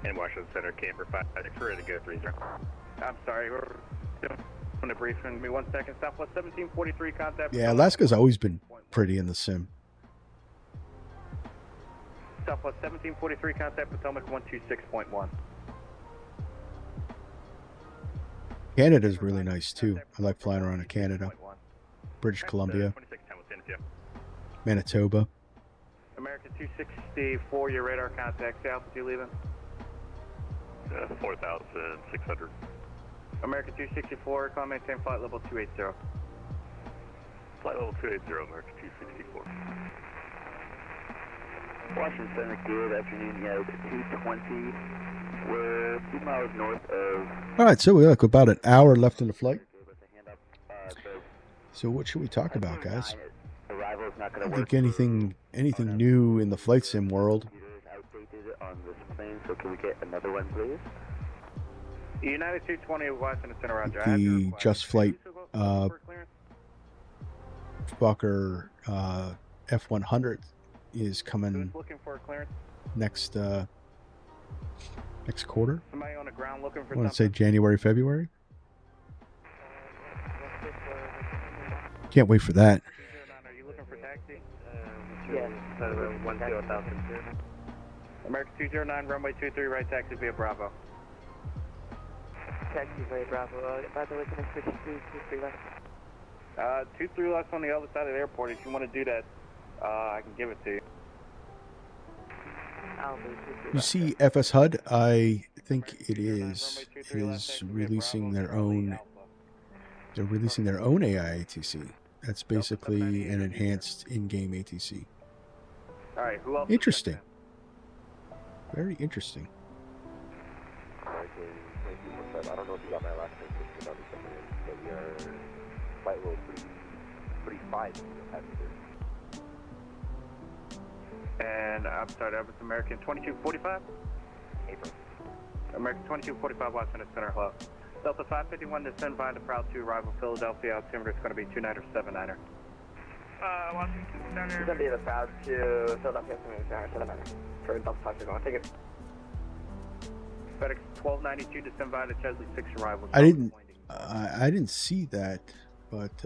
And Washington Center, Camber 5, ready to go 30. I'm sorry, we're doing a briefing. Give me 1 second. Southwest 1743, contact. Yeah, Alaska's always been pretty in the sim. Southwest 1743, contact Potomac 126.1. Canada's really nice too. I like flying around in Canada. British Columbia, 2610 with San Diego. Manitoba. American 264, your radar contact. Altitude leaving. 4,600. American 264, call maintain flight level 280. Flight level 280, American 264. Washington Center, good afternoon. Yeah, it's 220. We're 2 miles north of... All right, so we have about an hour left in the flight. So what should we talk about, guys? I don't think anything new in the flight sim world. So can we get another one, please? United 220 Washington Center, Roger. The Just Flight Fokker F100 is coming looking for a clearance? next quarter. Somebody on the ground looking for I want to say January, February. Can't wait for that. Are you looking for taxi? Yes. American 209, runway 23, right taxi via Bravo. Taxi via Bravo. By the way, can I switch to 23 left? 23 left on the other side of the airport. If you want to do that, I can give it to you. You see FS HUD, I think it is releasing their own. They're releasing their own AI ATC. That's basically an enhanced in-game ATC. All right, who else? Interesting. Very interesting. I don't know if you got my last name, but we are flight level pretty fine. And I'm sorry, that was American 2245? April. American 2245, Washington Center, hello. Delta 551, descend via the Proud 2, arrival Philadelphia, altimeter is going to be 29er, 79er. Washington Center. It's going to be the Proud 2, Philadelphia, 79er. For Delta 551, take it. FedEx 1292, descend via the Chesley 6, arrival. I didn't see that, but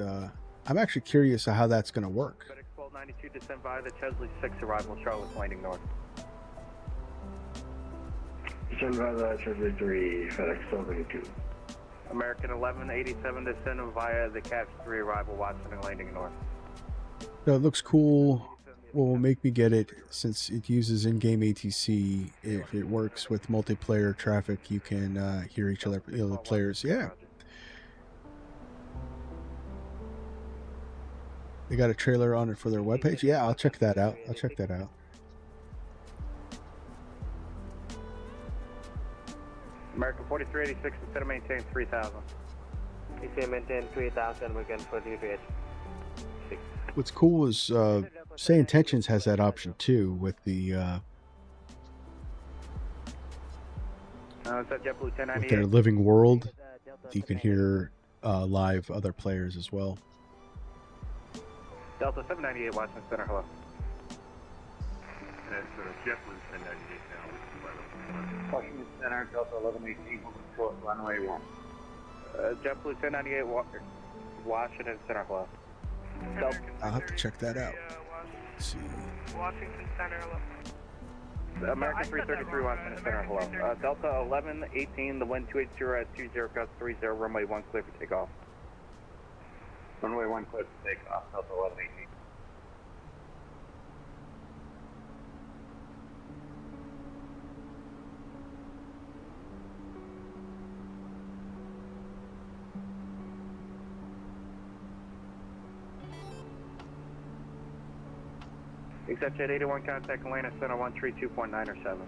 I'm actually curious how that's going to work. FedEx 1292, descend via the Chesley 6, arrival, Charlotte's landing north. Descend via the Chesley 3, FedEx 1292. American 1187, descend via the Catch 3, arrival, Washington landing north. So it looks cool. What will make me get it, since it uses in-game ATC, if it works with multiplayer traffic, you can hear each other, the players. Yeah. They got a trailer on it for their webpage. Yeah, I'll check that out. American 4386, instead of maintain 3000. If you maintain 3000, we can put you to 6. What's cool is Say Intentions has that option too with the with their living world. You can hear live other players as well. Delta 798, Washington Center, hello. That's JetBlue 1098 now. Washington Center, Delta 1118, moving runway 1. JetBlue 1098, Washington Center, hello. I'll have to check that out. Let's see. Washington Center, hello. American 333, Washington Center, hello. Delta 1118, the wind 280 at 20 gust 30, runway 1 clear for takeoff. Runway 1 clear for takeoff, Delta 1118. Except Jet 81, contact Atlanta Center 132.9 or 7.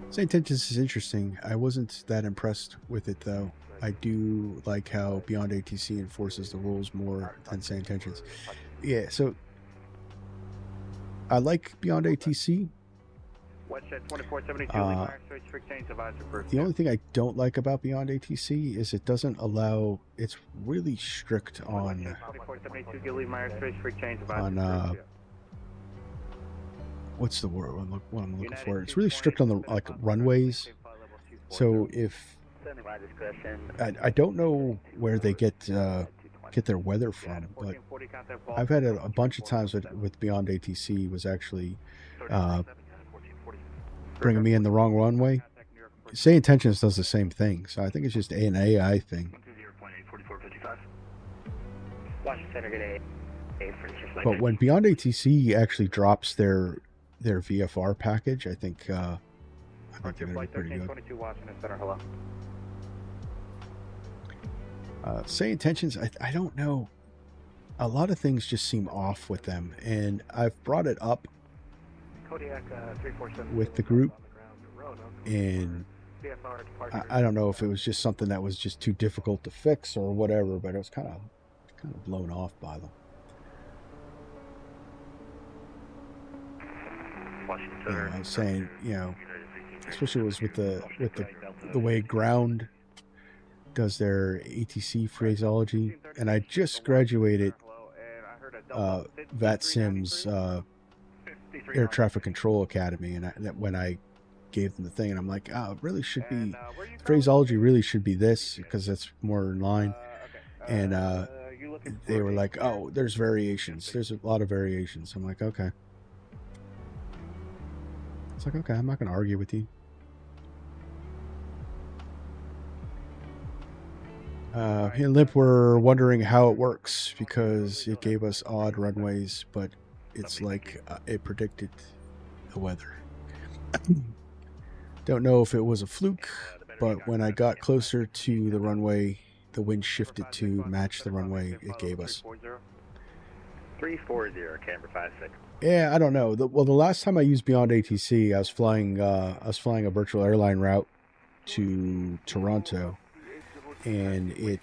Say Intentions is interesting. I wasn't that impressed with it though. I do like how Beyond ATC enforces the rules more than Say Intentions. Yeah, so I like Beyond ATC. The only thing I don't like about Beyond ATC is it doesn't allow, it's really strict on what's the word what I'm looking for? It's really strict on the runways. So if I don't know where they get their weather from, but I've had a bunch of times with Beyond ATC was actually bringing me in the wrong runway. Say Intentions does the same thing, so I think it's just an AI thing. But when Beyond ATC actually drops their VFR package, I think they're going to be pretty good. Say intentions, I don't know. A lot of things just seem off with them, and I've brought it up with the group, and I don't know if it was just something that was just too difficult to fix or whatever, but it was kind of blown off by them. You know, I was saying, you know, especially was with the way ground does their ATC phraseology, and I just graduated VATSIM's Air Traffic Control Academy, and when I gave them the thing, and I'm like, oh, it really should be, phraseology really should be this, because that's more in line. And they were like, oh, there's variations. There's a lot of variations. I'm like, okay. It's like, okay, I'm not going to argue with you. And Limp were wondering how it works because it gave us odd runways, but it's like it predicted the weather. Don't know if it was a fluke, but when I got closer to the runway, the wind shifted to match the runway it gave us. 340, camber 56. Yeah, I don't know. Well, the last time I used Beyond ATC, I was flying a virtual airline route to Toronto, and it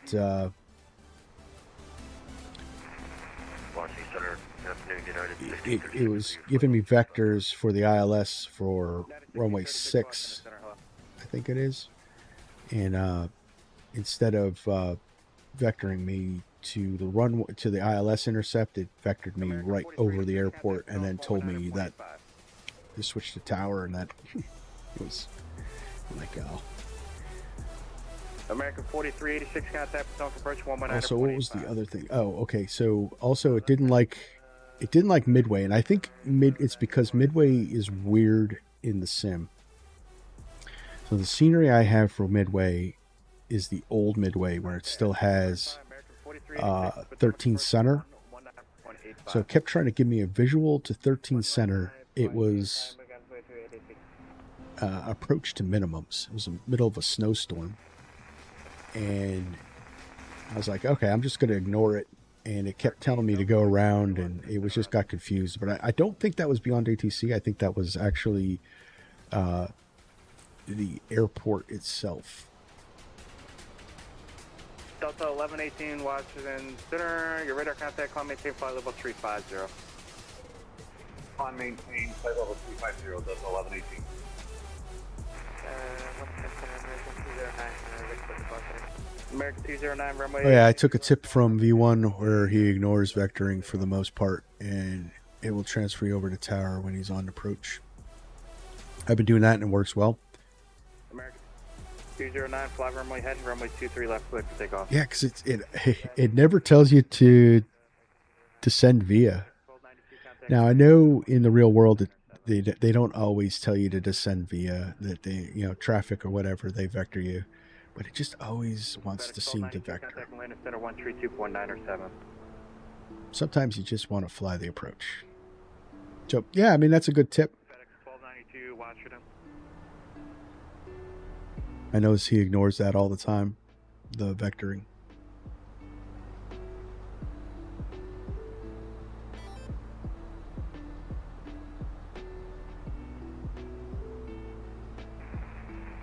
was giving me vectors for the ILS for runway 6, I think it is, and instead of vectoring me to the runway to the ILS intercept, it vectored me right over the airport, and then told me that they switched to tower, and that it was like, oh. American 4386 contact Potomac approach 119. Also, what was the other thing? Oh, okay. So also it didn't like Midway, and I think it's because Midway is weird in the sim. So the scenery I have for Midway is the old Midway, where it still has 13 center. So it kept trying to give me a visual to 13 center. It was approach to minimums. It was in the middle of a snowstorm, and I was like, okay, I'm just going to ignore it. And it kept telling me to go around, and it was just got confused. But I don't think that was Beyond ATC. I think that was actually the airport itself. Delta 1118 Washington Center, your radar contact, climb maintain flight level 350. On maintain flight level 350, Delta 1118. American 209 runway. Oh, yeah, I took a tip from V1 where he ignores vectoring for the most part, and it will transfer you over to tower when he's on approach. I've been doing that, and it works well. American 209, fly runway head, runway 23 left, clear for takeoff. Yeah, because it never tells you to descend via. Now, I know in the real world that they don't always tell you to descend via, that they, you know, traffic or whatever, they vector you. But it just always wants to seem to vector. Sometimes you just want to fly the approach. So, yeah, I mean, that's a good tip. I notice he ignores that all the time, the vectoring.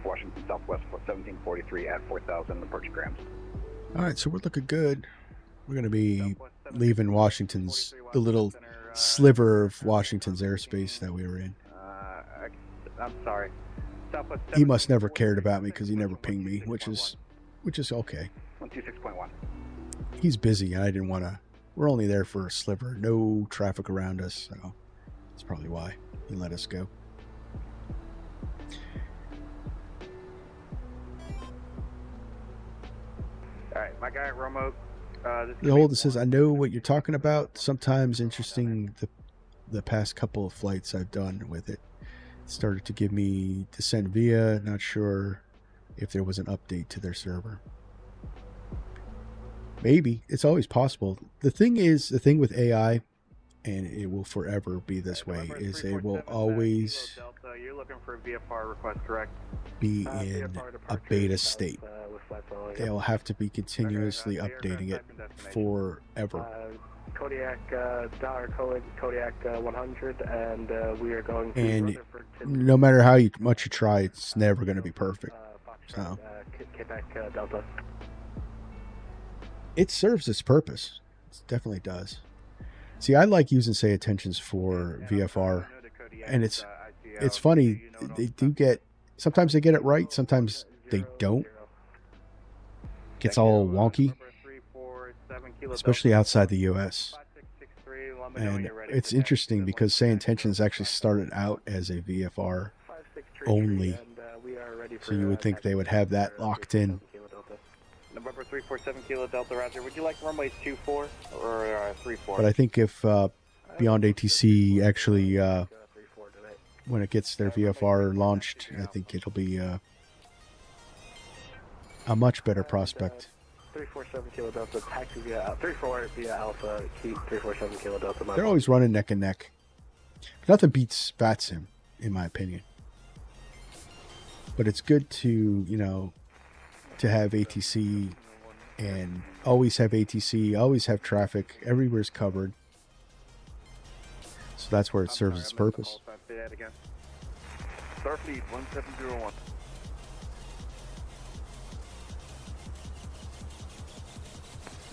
Washington Southwest 1743 at 4,000 approach grams. All right, so we're looking good. We're going to be leaving Washington's, the little sliver of Washington's airspace that we were in. I'm sorry. He must never cared about me because he never pinged me, which is okay. 126.1. He's busy, and I didn't want to. We're only there for a sliver. No traffic around us, so that's probably why he let us go. All right, my guy at Romo. The holder says, I know what you're talking about. Sometimes interesting, the past couple of flights I've done with it. Started to give me descent via. Not sure if there was an update to their server. Maybe. It's always possible. The thing with AI, and it will forever be this way, is it will always... Delta, you're looking for a VFR request, correct? be in a beta state. They'll have to be continuously updating it forever. Kodiak, Kodiak 100, and we are going to And Rutherford to no matter how much you try, it's never going to be perfect. So Quebec Delta. it serves its purpose. It definitely does. See, I like using say attentions for VFR, and it's funny. They do get, sometimes they get it right, sometimes they don't. Gets all wonky, especially outside the U.S. And it's interesting because say intentions actually started out as a VFR only, so you would think they would have that locked in. November 347 Kilo Delta, Roger. Would you like runways 24 or 34? But I think if Beyond ATC actually, when it gets their VFR launched, I think it'll be a much better prospect. 347 Kilo Delta, taxi via 34 via Alpha, keep 347 Kilo Delta. They're always running neck and neck. Nothing beats VATSIM, in my opinion. But it's good to, you know, to have ATC and always have ATC, always have traffic, everywhere's covered. So that's where it serves its purpose. Starfleet 1701.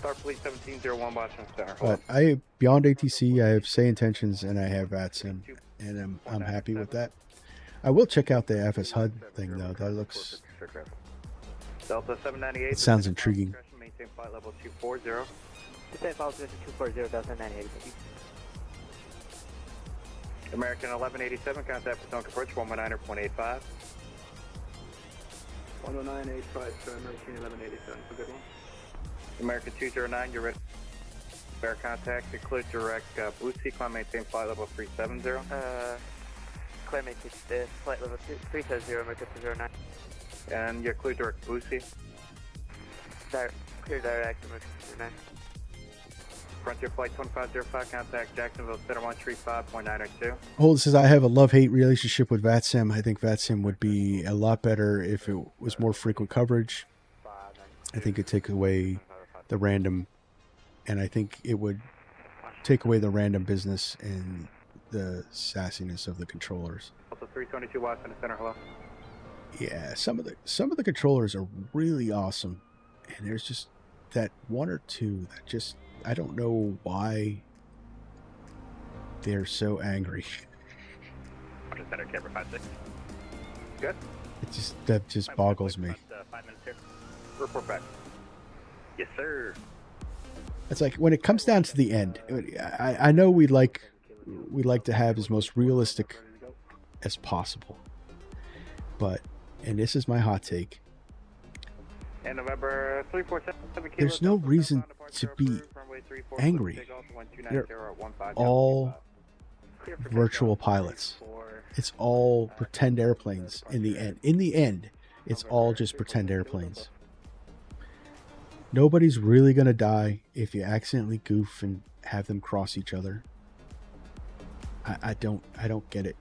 Starfleet 1701, Washington Center. But I, beyond ATC, I have say intentions and I have VATSIM, and I'm happy with that. I will check out the FS HUD thing though. That looks, Delta 798. it sounds intriguing. Maintain flight level 240. Maintain flight level 240, Delta 988. American 1187, contact for Tonka approach 119.85. 109.85 to American 1187, a good one. American 209, you're ready. Fair contact, include direct Boosie, climb maintain flight level 370. Clear maintain flight level 370, American 209. And you include direct Boosie. Clear direct, American 209. Frontier flight 2505, contact Jacksonville Center 135.902. Oh, this is, I have a love-hate relationship with VATSIM. I think VATSIM would be a lot better if it was more frequent coverage. I think it'd take away the random, and I think it would take away the random business and the sassiness of the controllers. Also 322 Washington Center, hello. Yeah, some of the controllers are really awesome, and there's just that one or two that just, I don't know why they're so angry. Washington Center, camera 56. Good. That just boggles me. 5 minutes here. Report back. Yes, sir. It's like when it comes down to the end, I know we like to have as most realistic as possible, but, and this is my hot take, And November 347 there's no reason to be angry. They're all virtual pilots. It's all pretend airplanes in the end. In the end, it's all just pretend airplanes. Nobody's really going to die if you accidentally goof and have them cross each other. I don't get it.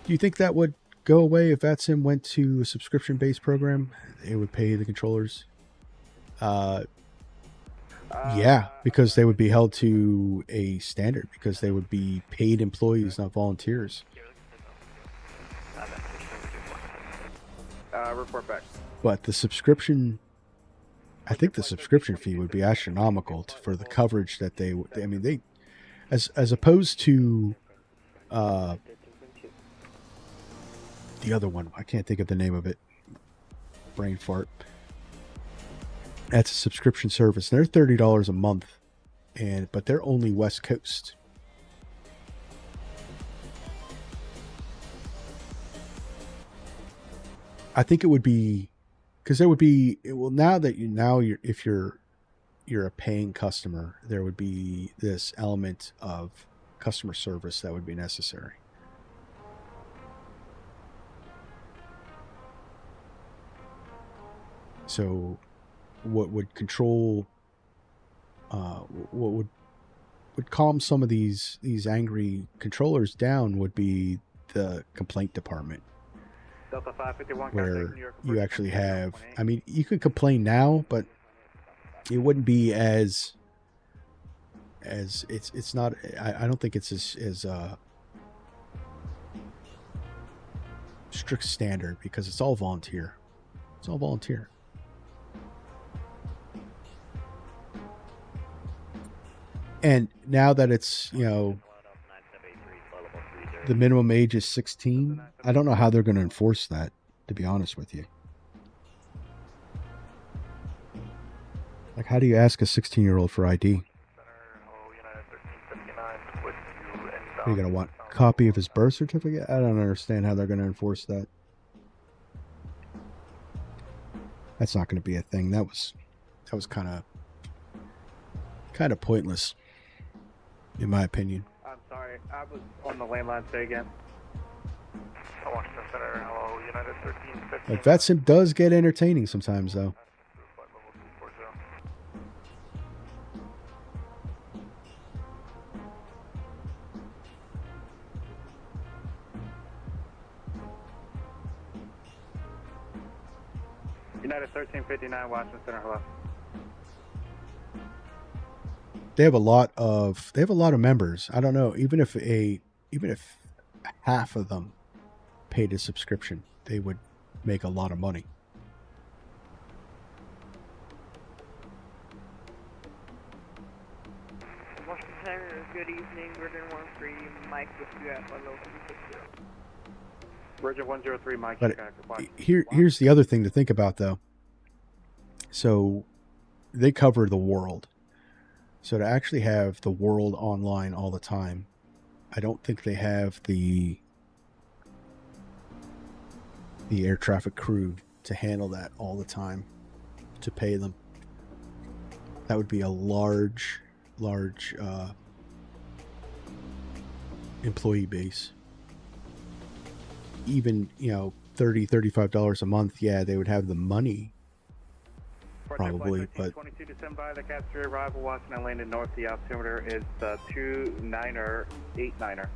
Do you think that would go away if VATSIM went to a subscription-based program? It would pay the controllers. Yeah, because they would be held to a standard, because they would be paid employees, not volunteers. Report back. But the subscription, I think the subscription fee would be astronomical for the coverage that they, I mean, they, as opposed to the other one, I can't think of the name of it. Brain fart. That's a subscription service. They're $30 a month, but they're only West Coast. I think it would be, because there would be, well, now you're if you're a paying customer, there would be this element of customer service that would be necessary. So what would control, what would calm some of these angry controllers down would be the complaint department, Delta 551, where you actually have, I mean, you can complain now, but it wouldn't be as it's not, I don't think it's as strict standard, because it's all volunteer. It's all volunteer. And now that it's, you know, the minimum age is 16, I don't know how they're going to enforce that, to be honest with you. Like, how do you ask a 16-year-old for ID? Are you going to want a copy of his birth certificate? I don't understand how they're going to enforce that. That's not going to be a thing. That was kind of pointless, in my opinion. I'm sorry, I was on the landline. Say again. Washington Center, hello, United 1350. Like, VATSIM does get entertaining sometimes, though. United 1359, Washington Center, hello. They have a lot of members. I don't know, even if half of them paid a subscription, they would make a lot of money. Washington Center, good evening. Virgin 13, Mike with you at 10360. Virgin 103, Mike. But here's the other thing to think about, though. So they cover the world. So to actually have the world online all the time, I don't think they have the air traffic crew to handle that all the time, to pay them. That would be a large employee base. Even, you know, $30, $35 a month, yeah, they would have the money, probably, but 22 December, the capture arrival, Washington landed north. The altimeter is 29er 89er.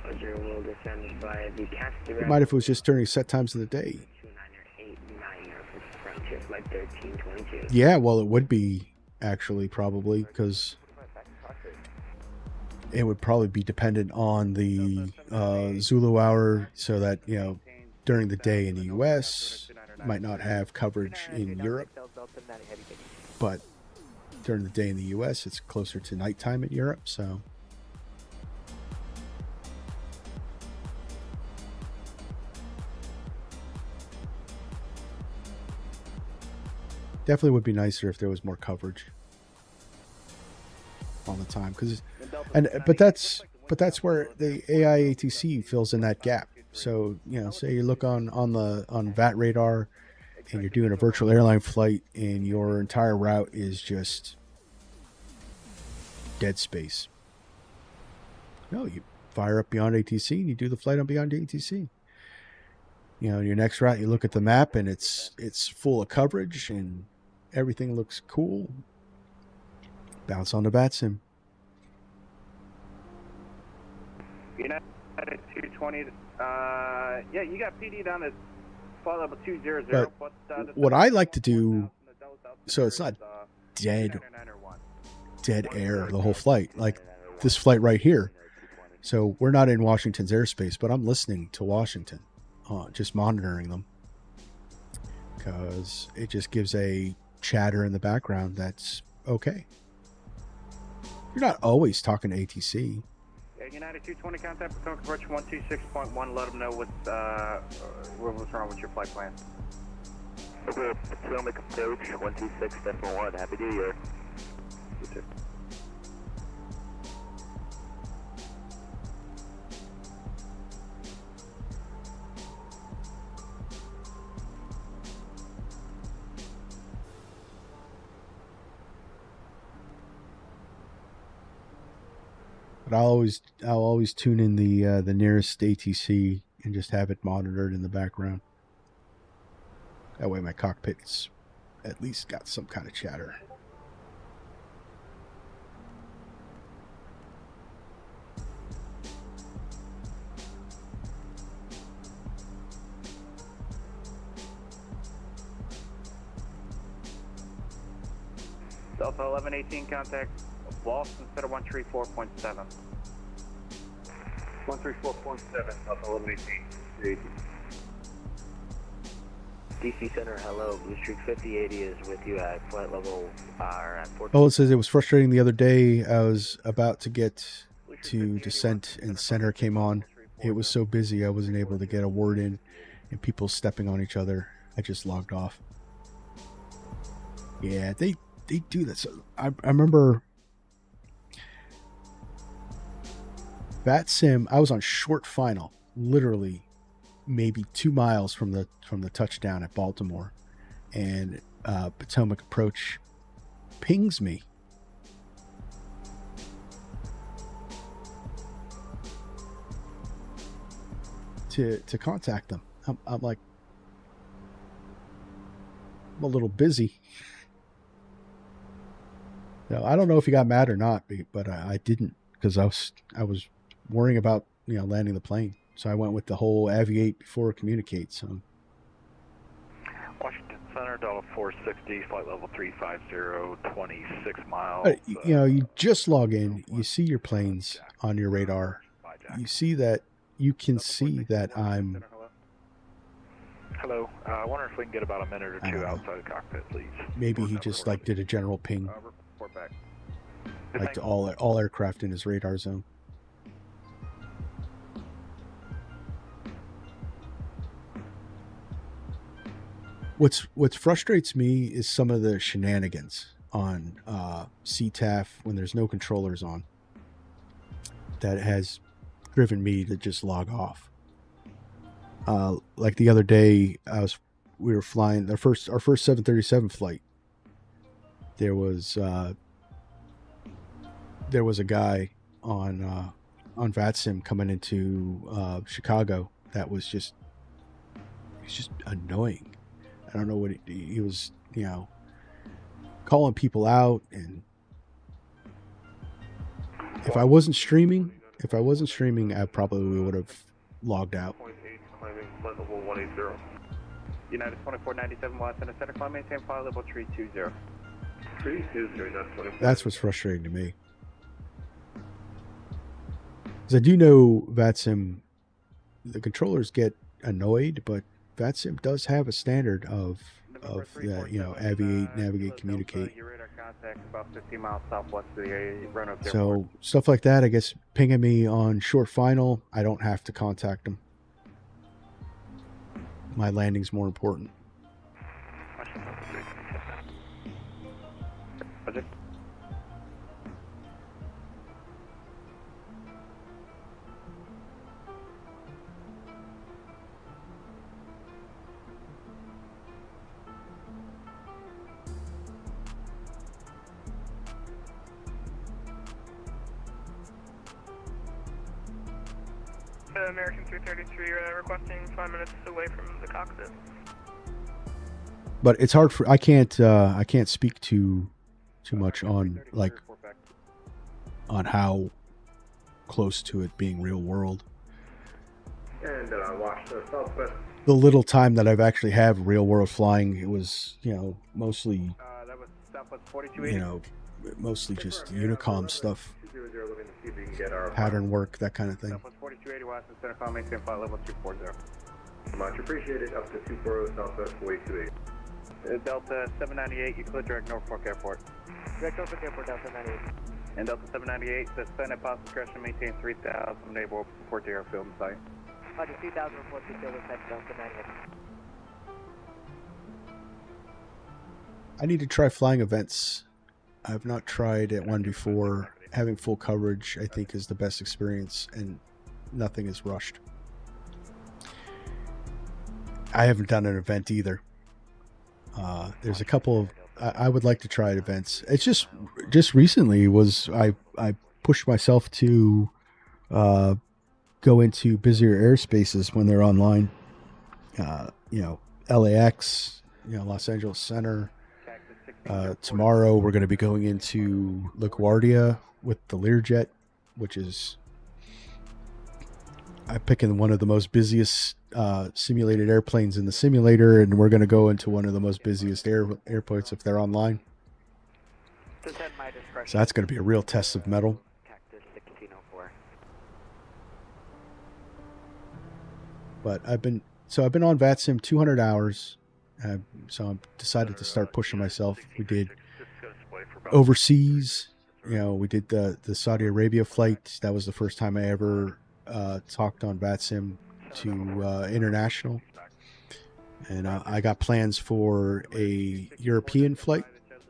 Roger, will descend by the capture. it might if it was just during set times of the day. 29er 89er for Frontier Flight 1322. Yeah, well, it would be actually, probably, because it would probably be dependent on the Zulu hour, so that, you know, during the day in the US might not have coverage in Europe, but during the day in the US it's closer to nighttime in Europe, so definitely would be nicer if there was more coverage all the time, but that's where the AIATC fills in that gap. So, you know, say you look on VAT radar and you're doing a virtual airline flight and your entire route is just dead space. No, you fire up beyond ATC and you do the flight on beyond ATC. You know, your next route, you look at the map and it's full of coverage and everything looks cool. Bounce on the VATSIM. United 220. Yeah, you got PD down at flight level 200. But what I like to do, so it's not dead air the whole flight, like this flight right here. So we're not in Washington's airspace, but I'm listening to Washington, just monitoring them, because it just gives a chatter in the background that's okay. You're not always talking to ATC. United 220, contact Potomac approach 126.1. Let them know what's wrong with your flight plan. Potomac approach 126.1. Happy New Year. You too. But I'll always tune in the nearest ATC and just have it monitored in the background. That way my cockpit's at least got some kind of chatter. Delta 1118, contact Boston, center 134.7. 134.7, Delta 1118. DC Center, hello. Blue Streak 5080 is with you at flight level R at 14. Oh, it says it was frustrating the other day. I was about to get to descent and center came on. It was so busy I wasn't able to get a word in, and people stepping on each other. I just logged off. Yeah, they do that. So I remember VATSIM. I was on short final, literally maybe 2 miles from the touchdown at Baltimore, and Potomac approach pings me. To contact them. I'm like, I'm a little busy. No, I don't know if he got mad or not, but I didn't, because I was worrying about landing the plane. So I went with the whole aviate before communicate. So Washington Center, Delta 460, flight level 350, 26 miles. You just log in, you see your planes on your radar. You see that. You can see that I'm... Hello. I wonder if we can get about a minute or two outside the cockpit, please. Maybe he just did a general ping. Report back. Like to all aircraft in his radar zone. What frustrates me is some of the shenanigans on CTAF when there's no controllers on. That has driven me to just log off. Like the other day, we were flying our first 737 flight. There was a guy on VATSIM coming into Chicago that was just annoying. I don't know what he was, calling people out, and if I wasn't streaming, I probably would have logged out. United 2497, Washington Center, climb maintain flight level 320. 320, that's what's frustrating to me. Because I do know VATSIM, the controllers get annoyed, but VATSIM does have a standard of aviate, navigate, communicate. About 50 miles southwest of the Roanoke So Airport. stuff like that, I guess, pinging me on short final, I don't have to contact them. My landing's more important. Roger. American 333 requesting 5 minutes away from the cockpit. But it's hard for I can't speak too much on how close to it being real world. And watch the southwest. The little time that I've actually had real world flying, it was mostly That was southwest 4280. mostly just Unicom stuff, pattern work, that kind of thing. Southwest 4280, Washington Center, climb maintain flight level 240. Much appreciated. Up to 240 Southwest 428. Delta 798, you clear direct Norfolk Airport. Direct Norfolk Airport, Delta 798. And Delta 798 says send a possible crash and maintain 3000, enable report to airfield in sight. Roger, 3000 report to field in sight, Delta 798. I need to try flying events. I've not tried at one before. Having full coverage, I think, is the best experience, and nothing is rushed. I haven't done an event either. There's a couple of I would like to try at events. It's just recently was I pushed myself to go into busier airspaces when they're online. LAX, Los Angeles Center. Tomorrow we're going to be going into LaGuardia with the Learjet, which is I'm picking one of the most busiest simulated airplanes in the simulator, and we're going to go into one of the most busiest airports if they're online. Just at my discretion. So that's going to be a real test of metal. Cactus 1604. But I've been on VATSIM 200 hours. So I decided to start pushing myself. We did overseas. You know, we did the Saudi Arabia flight. That was the first time I ever talked on VATSIM to international. And I got plans for a European flight.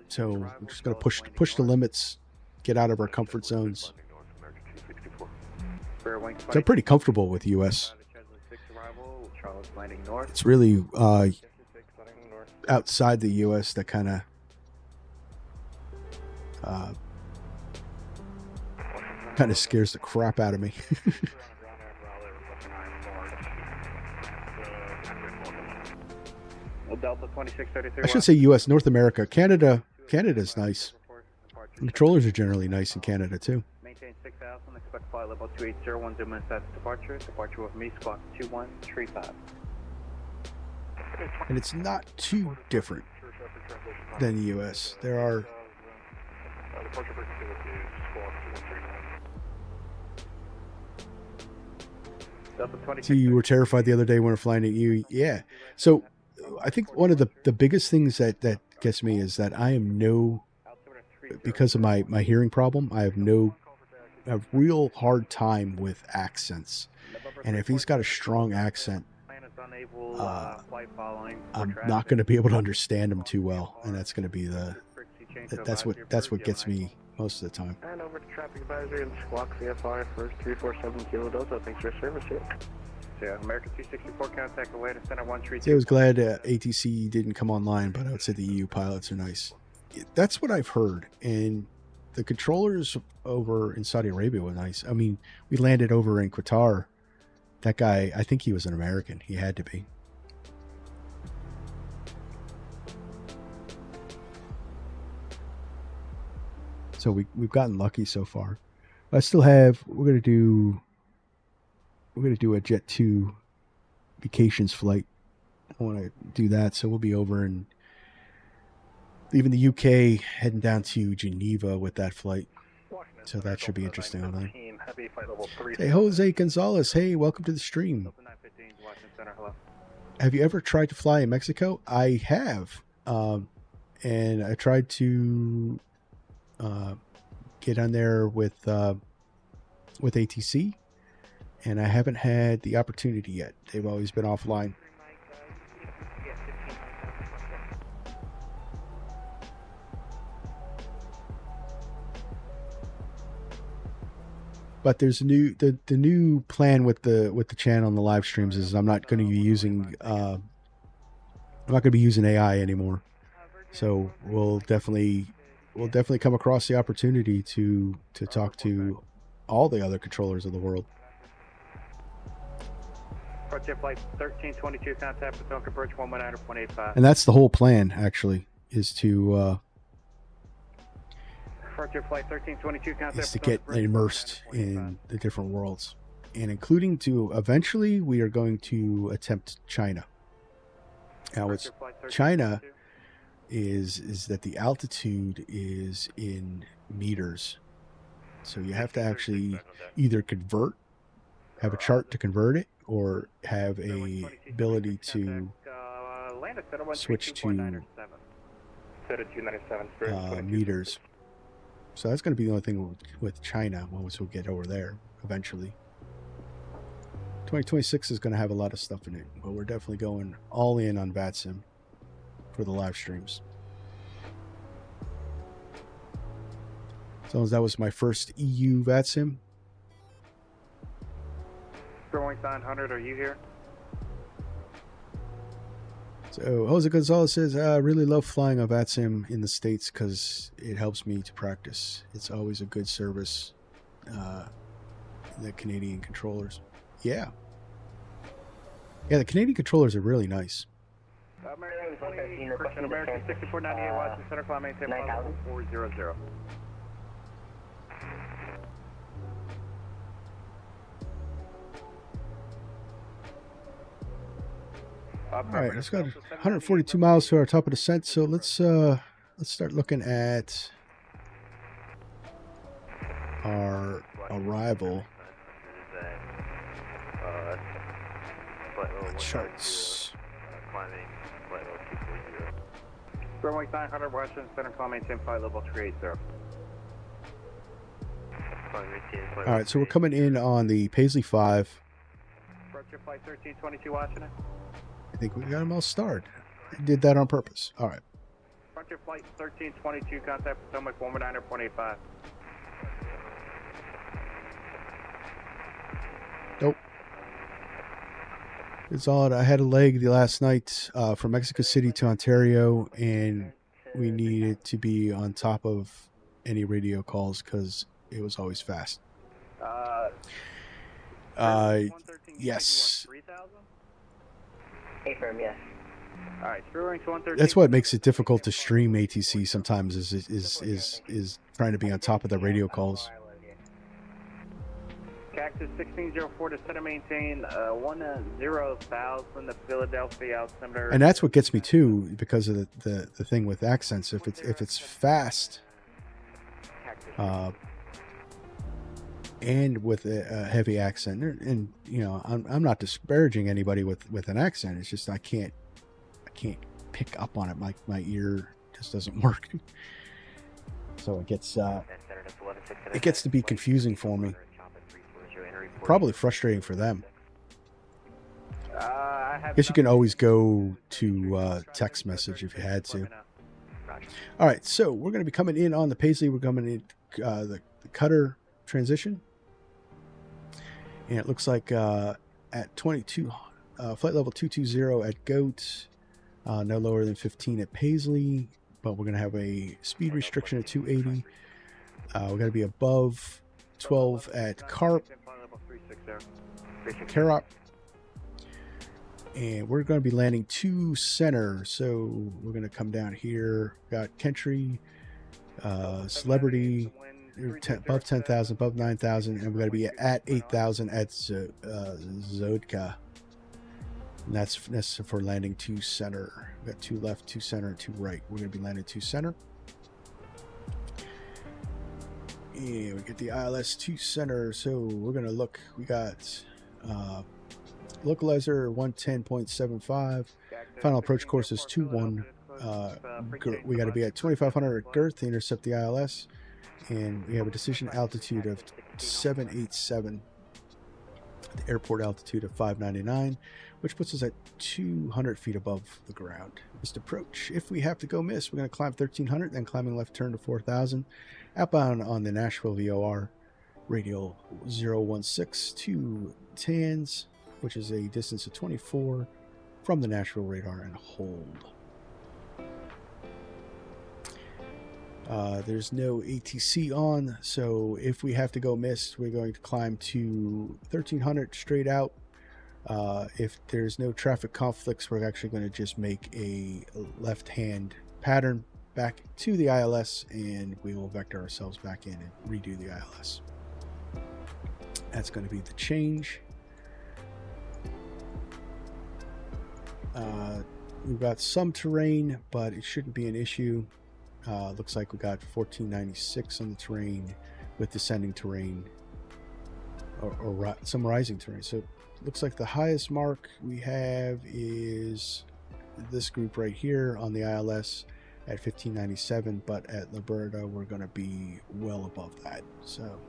So I'm just going to push the limits, get out of our comfort zones. So I'm pretty comfortable with US. It's really outside the US that kind of scares the crap out of me. I should say US, North America. Canada's nice. Controllers are generally nice in Canada too. Maintain 6,000, expect flight level 280, 1 minutes after departure with me, squawk 2135. And it's not too different than the US. There are so you were terrified the other day when we were flying at you. Yeah. So I think one of the biggest things that gets me is that I am because of my hearing problem, I have a real hard time with accents. And if he's got a strong accent, I'm not going to be able to understand him too well. And that's going to be that's what gets me most of the time. And over to traffic advisory and squawk CFR for 347 Kilo Delta. Thanks for your service here. Yeah, American 264 contact away to center 132. I was glad ATC didn't come online, but I would say the EU pilots are nice. That's what I've heard. And the controllers over in Saudi Arabia were nice. I mean, we landed over in Qatar. That guy, I think he was an American. He had to be. So we've gotten lucky so far. I still have. We're gonna do a Jet 2 vacations flight. I want to do that, so we'll be over and leaving the UK, heading down to Geneva with that flight. So that should be interesting on that. Hey, Jose Gonzalez. Hey, welcome to the stream. Have you ever tried to fly in Mexico? I have. And I tried to get on there with ATC, and I haven't had the opportunity yet. They've always been offline. But there's the new plan with the channel and the live streams is I'm not going to be using AI anymore. So we'll definitely come across the opportunity to talk to all the other controllers of the world. Flight 1322 contact with Potomac Bridge 119.85. And that's the whole plan, actually, is to Flight 1322 contact get immersed in the different worlds, and including to eventually we are going to attempt China. Now, what's China is that the altitude is in meters, so you have to actually either have a chart to convert it, or have a ability to switch to meters. So that's going to be the only thing with China once we get over there eventually. 2026 is going to have a lot of stuff in it, but we're definitely going all in on VATSIM for the live streams. So that was my first EU VATSIM. Growing 900, are you here? So Jose Gonzalez says, I really love flying a VATSIM in the States because it helps me to practice. It's always a good service. The Canadian controllers. Yeah. Yeah, the Canadian controllers are really nice. American 6498, Washington Center, climb maintain 400. All right, let's go 142 miles to our top of descent. So let's start looking at our arrival charts. Climbing flight level 240. Runway 900, Washington Center, call maintain flight level 380. All right, so we're coming in on the Paisley 5. Approach your flight 1322, Washington. I think we got them all starred. I did that on purpose. All right. Approach your flight 1322, contact Potomac 119.85. Nope. It's odd. I had a leg the last night from Mexico City to Ontario, and we needed to be on top of any radio calls because it was always fast. Yes. Affirm, yes. All right, through range 113. That's what makes it difficult to stream ATC sometimes is trying to be on top of the radio calls. Cactus 1604 to center maintain 10,000 to Philadelphia altimeter. And that's what gets me too, because of the thing with accents. If it's fast, and with a heavy accent, and you know, I'm not disparaging anybody with an accent. It's just I can't pick up on it. My ear just doesn't work. So it gets to be confusing for me. Probably frustrating for them. I guess you can always go to text message if you had to. All right, so we're going to be coming in on the Paisley. We're coming in the cutter transition, and it looks like at 22 flight level 220 at Goat, no lower than 15 at Paisley, but we're going to have a speed restriction at 280. We're going to be above 12 at Carp. Carop, and we're going to be landing to center, so we're going to come down here. Got Kentry, Celebrity, above 10,000, above 9,000, and we're going to be at 8,000 at Zodka. And that's for landing to center. We got 2 left, 2 center, 2 right. We're going to be landing to center. And we get the ILS to center, so we're going to look. We got localizer 110.75. Final approach course is 21. We got to be at 2,500 at girth to intercept the ILS, and we have a decision altitude of 787. The airport altitude of 599, which puts us at 200 feet above the ground. Missed approach. If we have to go miss, we're going to climb 1,300, then climbing left turn to 4,000. Outbound on the Nashville VOR, radial 016 to TANS, which is a distance of 24 from the Nashville radar, and hold. There's no ATC on, so if we have to go missed, we're going to climb to 1,300 straight out. If there's no traffic conflicts, we're actually going to just make a left-hand pattern back to the ILS, and we will vector ourselves back in and redo the ILS. That's going to be the change. We've got some terrain, but it shouldn't be an issue. Looks like we got 1496 on the terrain with descending terrain or some rising terrain. So it looks like the highest mark we have is this group right here on the ILS at 1597, but at Liberta we're going to be well above that. So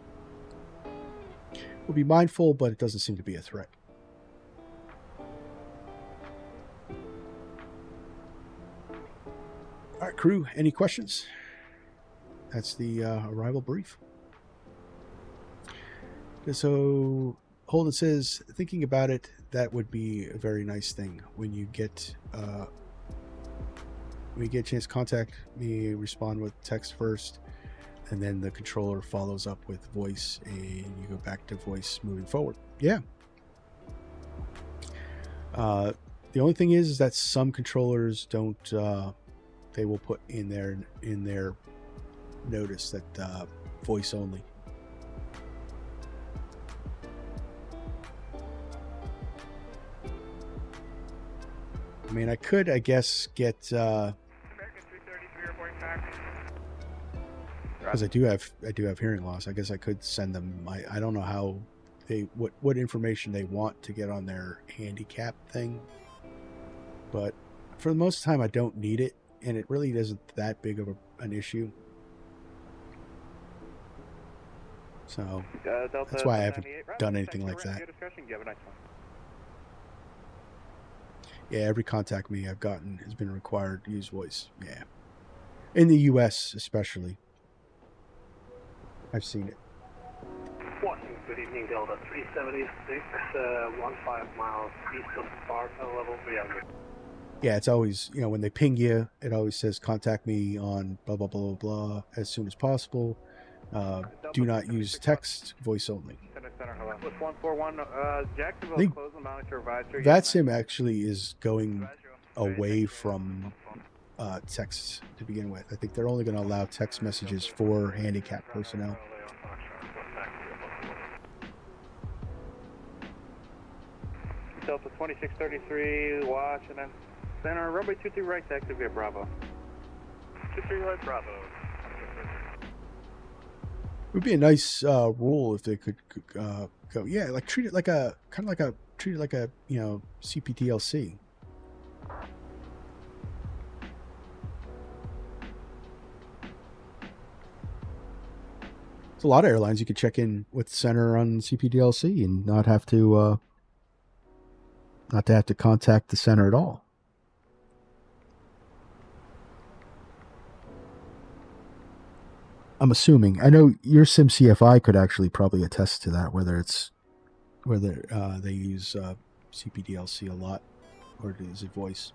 we'll be mindful, but it doesn't seem to be a threat. All right, crew, any questions? That's the arrival brief. So Holden says, thinking about it, that would be a very nice thing. When you get a chance to contact me, respond with text first, and then the controller follows up with voice, and you go back to voice moving forward. Yeah. The only thing is that some controllers don't. They will put in their notice that voice only. I mean, I could, I guess, get. American 333 reporting back. because I do have hearing loss. I guess I could send them. I don't know how what information they want to get on their handicap thing, but for the most time I don't need it, and it really isn't that big of an issue. So that's why I haven't done anything like that. Yeah, every contact me I've gotten has been required to use voice. Yeah, in the U.S. especially, I've seen it. Washington, good evening, Delta 376, 15 miles east of Sparta, level 300. Yeah, it's always, when they ping you, it always says contact me on blah, blah, blah, blah, blah, as soon as possible. Do not use text, voice only. With 141, Jacksonville, close the monitor advisory. VATSIM actually is going away from texts to begin with. I think they're only going to allow text messages for handicapped personnel. Delta 2633, Washington Center, runway 23 right to activate Bravo. 23 right, Bravo. It would be a nice rule if they could go, yeah, like treat it like a CPTLC. There's a lot of airlines you could check in with the center on CPTLC and not have to contact the center at all. I'm assuming. I know your SimCFI could actually probably attest to that, whether they use CPDLC a lot, or is it voice?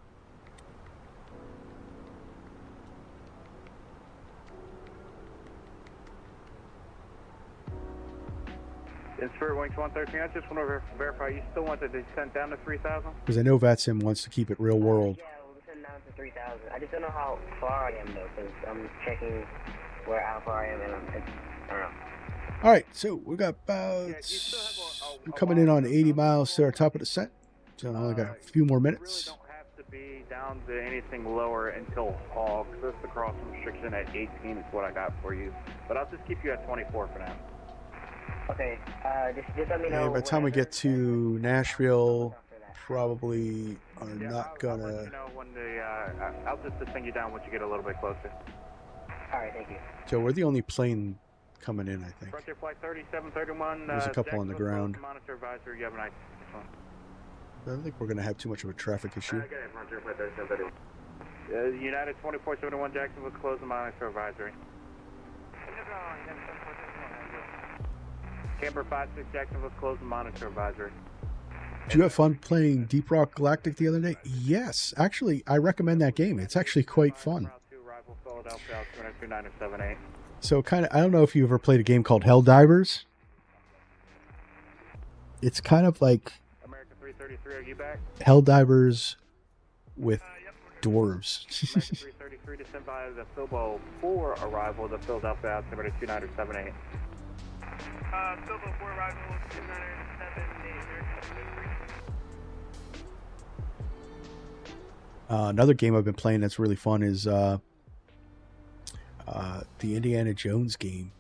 In Spirit Wings 113, I just want to verify, you still want the descent down to 3,000? Because I know VATSIM wants to keep it real world. Yeah, we'll send down to 3,000. I just don't know how far I am, though, because I'm checking how far I am, and I don't know. All right, so we got about, we're coming in on 80 miles to our top of the descent. So I only got a few more minutes. Really don't have to be down to anything lower until Hall, because that's the crossing restriction at 18 is what I got for you. But I'll just keep you at 24 for now. Okay, just let me know. And by the time we get to Nashville, probably are not gonna. I'll let you know when I'll just send you down once you get a little bit closer. All right, thank you. So we're the only plane coming in, I think. Frontier Flight 3731. There's a couple on the ground. Monitor advisory. You have a nice one. I don't think we're gonna have too much of a traffic issue. Frontier Flight 3731. United 2471 Jacksonville, close the monitor advisory. Camper 56 Jacksonville, close the monitor advisory. Did you have fun playing Deep Rock Galactic the other day? Yes, actually, I recommend that game. It's actually quite fun. So kind of, I don't know if you ever played a game called Helldivers. It's kind of like American 333, are you back? Helldivers with dwarves. American 333 to send by the Philbo 4 arrival, the Philadelphia altimeter 2978. Philbo 4 arrival 2978. Another game I've been playing that's really fun is the Indiana Jones game.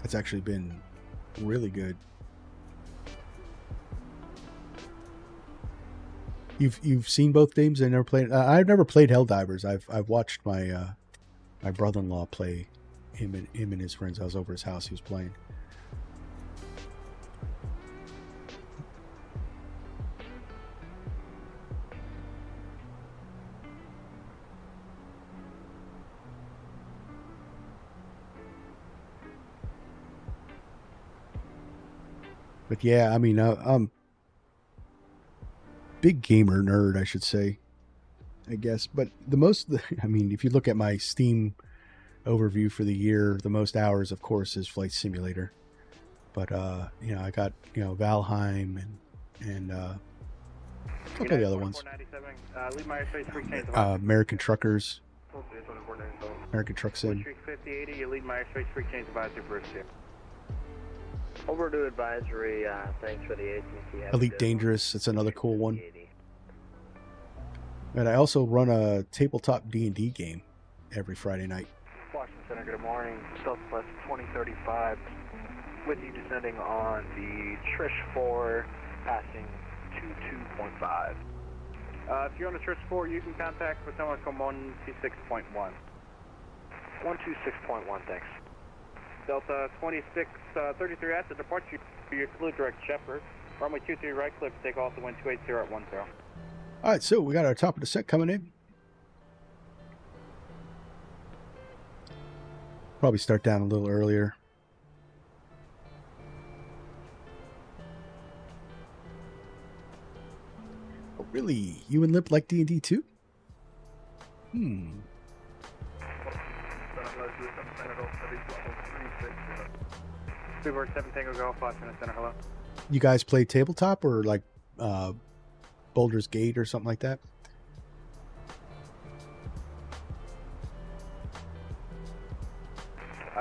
It's actually been really good. You've seen both games? I've never played Helldivers. I've watched my my brother-in-law play him and his friends. I was over his house. He was playing. But yeah, I mean, I'm big gamer nerd, I should say, I guess. But I mean, if you look at my Steam overview for the year, the most hours, of course, is Flight Simulator. But I got Valheim and a couple of the other ones. American Truckers, American Truck Sim. 5080, you lead my airspace free change advisory Bruce here. Over to advisory, thanks for the agency. Elite Dangerous, it's another cool one. And I also run a tabletop D&D game every Friday night. Center, good morning. Southwest 2035, with you descending on the Trish 4, passing 22.5. If you're on the Trish 4, you can contact Potomac on 126.1. 126.1, thanks. Delta 2633 at the departure, you include direct Shepherd. Runway 23 right, clear for takeoff to wind 280 at 10. All right, so we got our top of the set coming in. Probably start down a little earlier. Oh, really? You and Lip like D&D too? Speedbird 7 Tango Golf, 5 minutes center, hello. You guys play tabletop or like Boulder's Gate or something like that?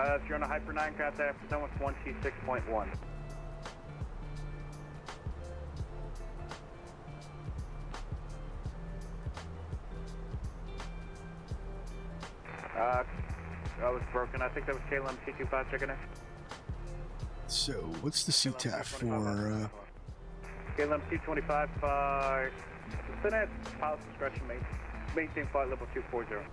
If you're on a Hyper 9, contact Potomac 126.1. That was broken. I think that was KLM C25 checking in. So, what's the CTAF for? KLM C25, descend at pilot's discretion, maintain flight level 240.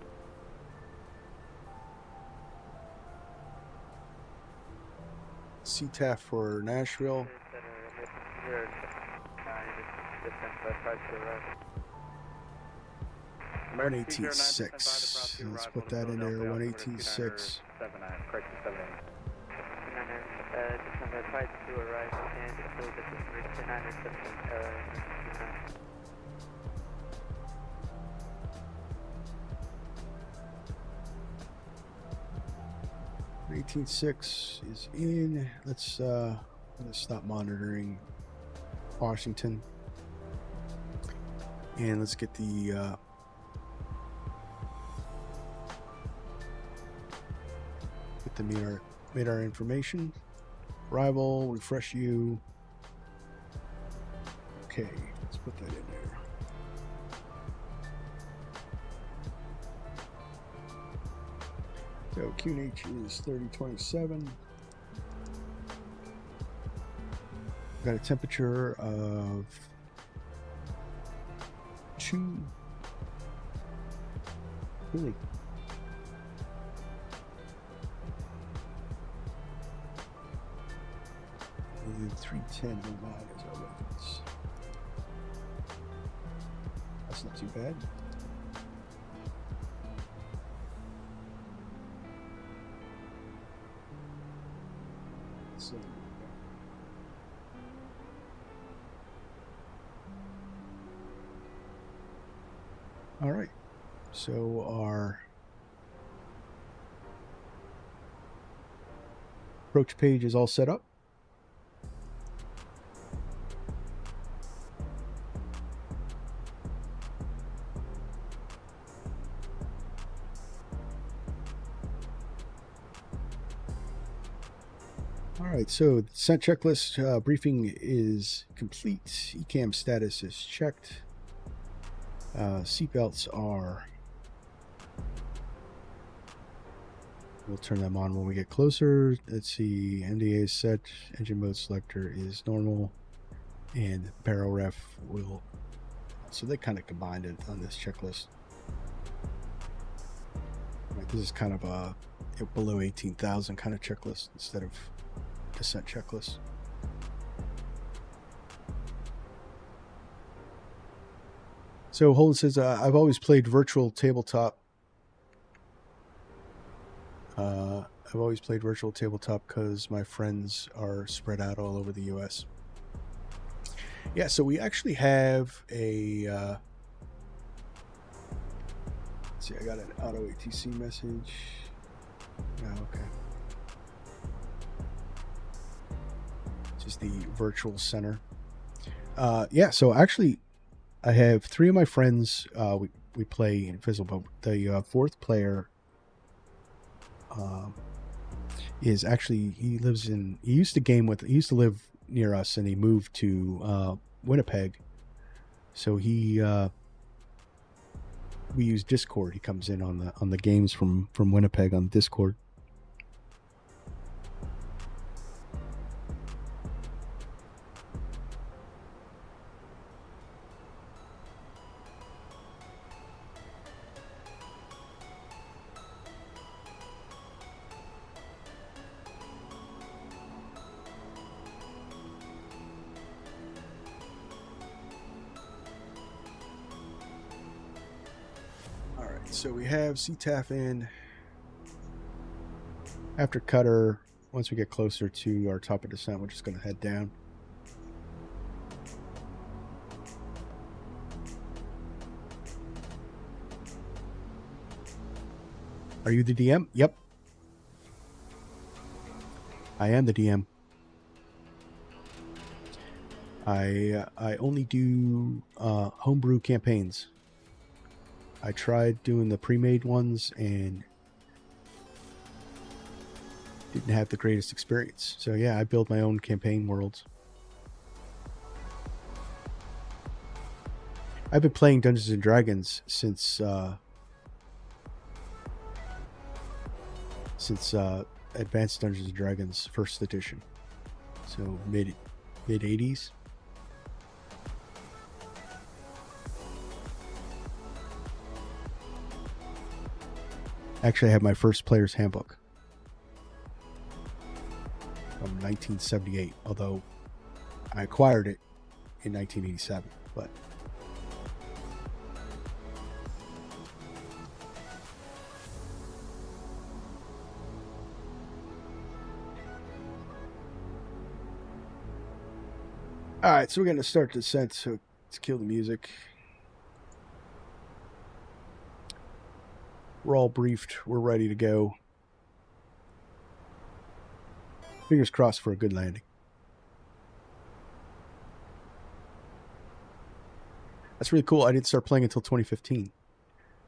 CTAF for Nashville. 118.6. Let's put that in there. 118.6. 18.6 is in. Let's stop monitoring Washington, and let's get the radar information. Arrival, refresh you. Okay, let's put that in there. So QNH is 3027. Got a temperature of 2. Really? And 310 is our reference. That's not too bad. So, all right, so our approach page is all set up. All right, so the descent checklist briefing is complete. ECAM status is checked. Seatbelts are... We'll turn them on when we get closer. Let's see, MDA is set. Engine mode selector is normal. And barrel ref will... So they kind of combined it on this checklist. Right, this is kind of a below 18,000 kind of checklist instead of descent checklist. So Holden says, I've always played virtual tabletop. I've always played virtual tabletop because my friends are spread out all over the US. Yeah, so we actually have a... let's see, I got an auto ATC message. Oh, okay. Is the virtual center. Yeah, so actually I have 3 of my friends we play Invisible. The 4th player is actually, he used to live near us, and he moved to Winnipeg. So we use Discord. He comes in on the games from Winnipeg on Discord. So we have CTAF in. After cutter, once we get closer to our top of descent, we're just going to head down. Are you the DM? Yep. I am the DM. I only do homebrew campaigns. I tried doing the pre-made ones and didn't have the greatest experience. So yeah, I build my own campaign worlds. I've been playing Dungeons and Dragons since Advanced Dungeons and Dragons First Edition. So mid 80s. Actually, I have my first player's handbook from 1978, although I acquired it in 1987. But all right, so we're going to start descent. So let's kill the music. We're all briefed. We're ready to go. Fingers crossed for a good landing. That's really cool. I didn't start playing until 2015.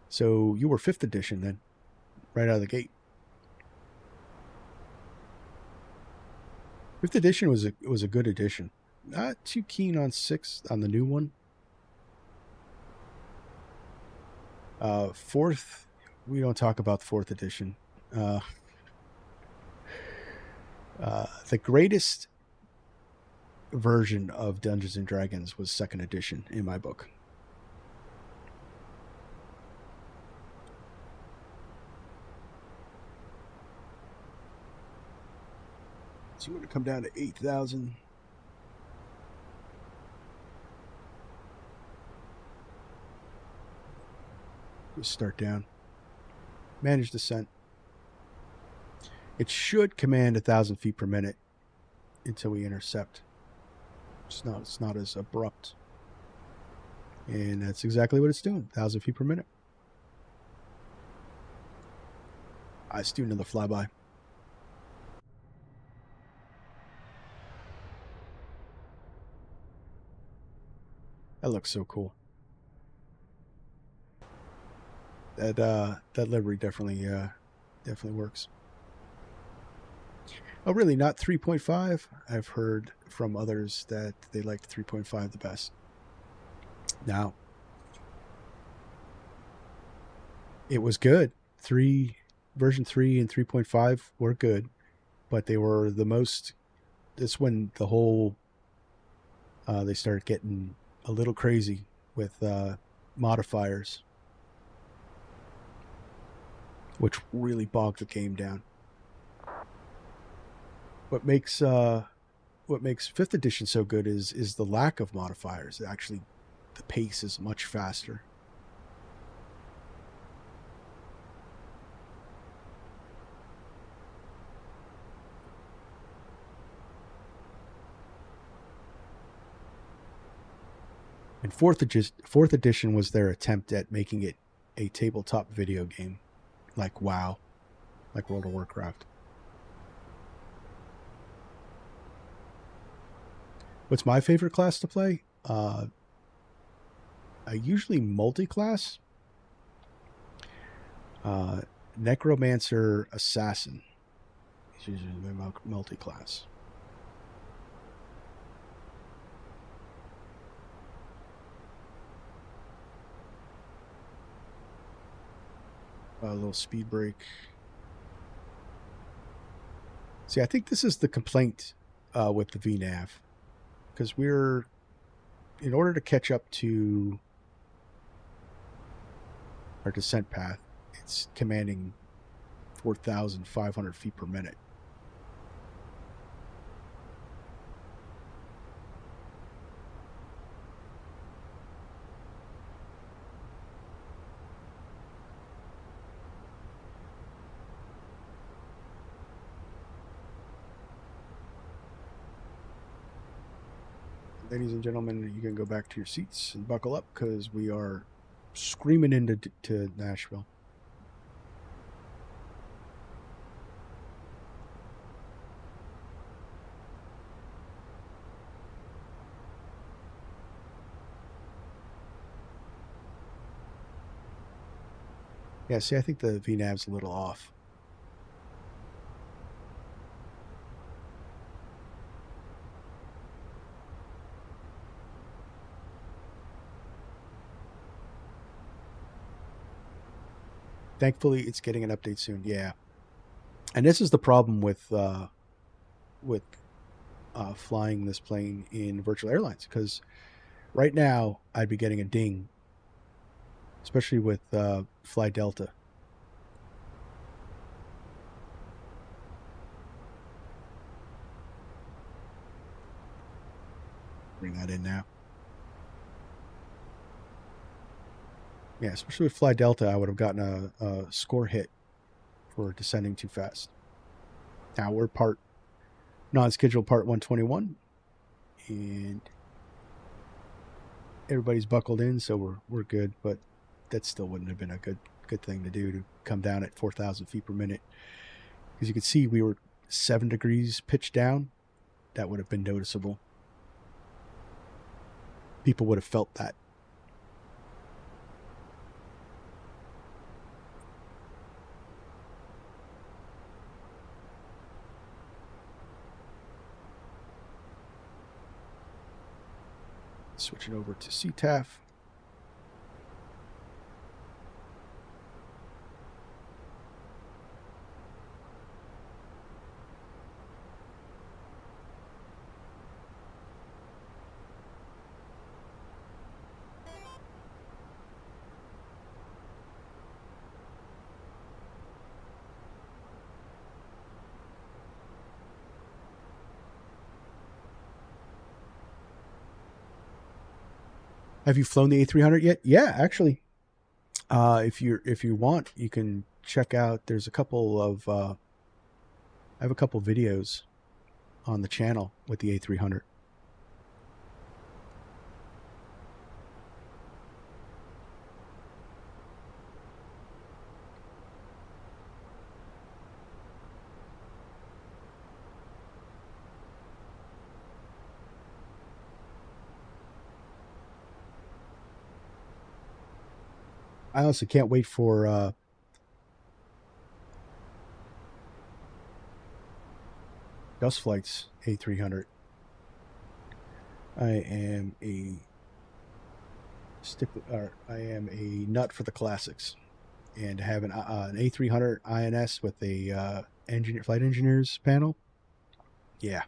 So you were 5th edition then, right out of the gate. 5th edition was a good edition. Not too keen on 6th on the new one. 4th, we don't talk about the 4th edition. The greatest version of Dungeons and Dragons was 2nd edition in my book. So you want to come down to 8,000. Just start down. Manage descent. It should command 1,000 feet per minute until we intercept. It's not as abrupt. And that's exactly what it's doing. 1,000 feet per minute. Let's do another flyby. That looks so cool. That livery definitely works. Oh, really? Not 3.5? I've heard from others that they liked 3.5 the best. Now, it was good. Version 3 and 3.5 were good, but they were the most. That's when the whole they started getting a little crazy with modifiers, which really bogged the game down. What makes 5th edition so good is the lack of modifiers. Actually, the pace is much faster. And 4th edition was their attempt at making it a tabletop video game, like WoW, like World of Warcraft. What's my favorite class to play? I usually multi-class. Necromancer Assassin is usually my multi-class. A little speed brake. See, I think this is the complaint with the VNAV. Because in order to catch up to our descent path, it's commanding 4,500 feet per minute. ladies and gentlemen, you can go back to your seats and buckle up because we are screaming into Nashville. Yeah, see, I think the VNAV's a little off. Thankfully, it's getting an update soon. Yeah, and this is the problem with flying this plane in virtual airlines, because right now I'd be getting a ding, especially with Fly Delta. Bring that in now. Yeah, especially with Fly Delta, I would have gotten a score hit for descending too fast. Now we're non-scheduled part 121, and everybody's buckled in, so we're good. But that still wouldn't have been a good thing to do, to come down at 4,000 feet per minute. As you can see, we were 7 degrees pitched down. That would have been noticeable. People would have felt that. Switching over to CTAF. Have you flown the A300 yet? Yeah, actually. If you want, you can check out. There's a couple of I have a couple videos on the channel with the A300. I honestly can't wait for Gus Flight's A300. I am a nut for the classics, and have an A300 INS with a flight engineers panel. Yeah.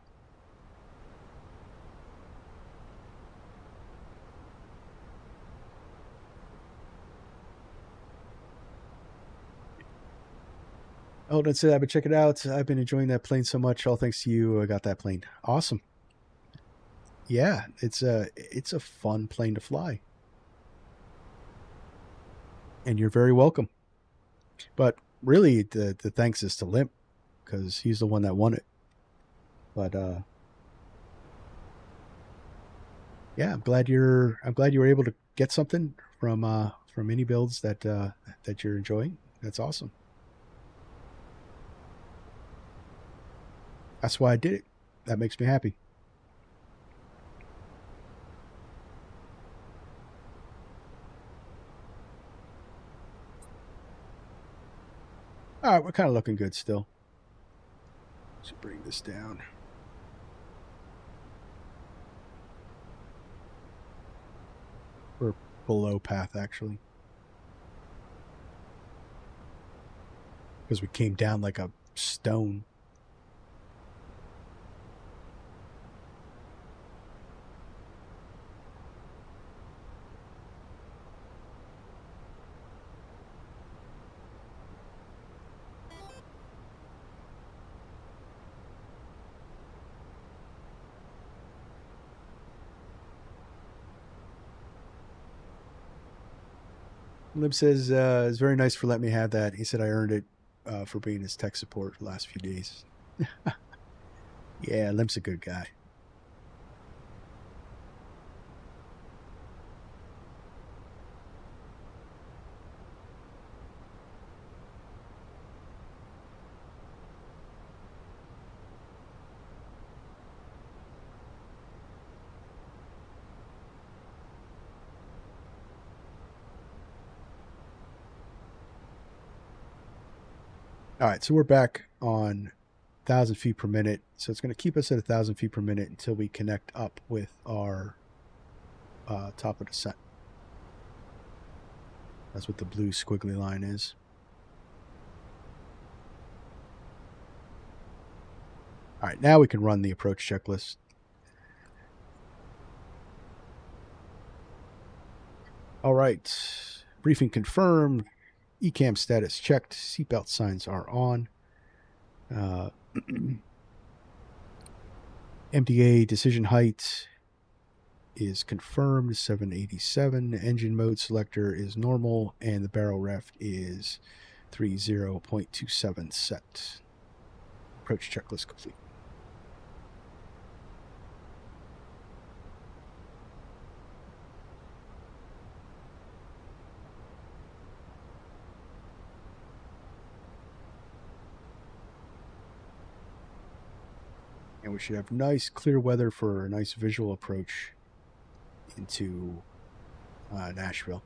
Oh, that's it. I've been checking it out. I've been enjoying that plane so much. All thanks to you, I got that plane. Awesome. Yeah, it's a fun plane to fly, and you're very welcome. But really, the thanks is to Limp, because he's the one that won it. But yeah, I'm glad you were able to get something from any builds that you're enjoying. That's awesome. That's why I did it. That makes me happy. All right, we're kind of looking good still. Let's bring this down. We're below path, actually, because we came down like a stone. Lib says, it's very nice for letting me have that. He said I earned it for being his tech support the last few days. Yeah, Limp's a good guy. All right, so we're back on 1,000 feet per minute. So it's going to keep us at 1,000 feet per minute until we connect up with our top of descent. That's what the blue squiggly line is. All right, now we can run the approach checklist. All right, briefing confirmed. ECAM status checked. Seatbelt signs are on. MDA decision height is confirmed, 787. Engine mode selector is normal, and the barrel ref is 30.27 set. Approach checklist complete. And we should have nice clear weather for a nice visual approach into Nashville.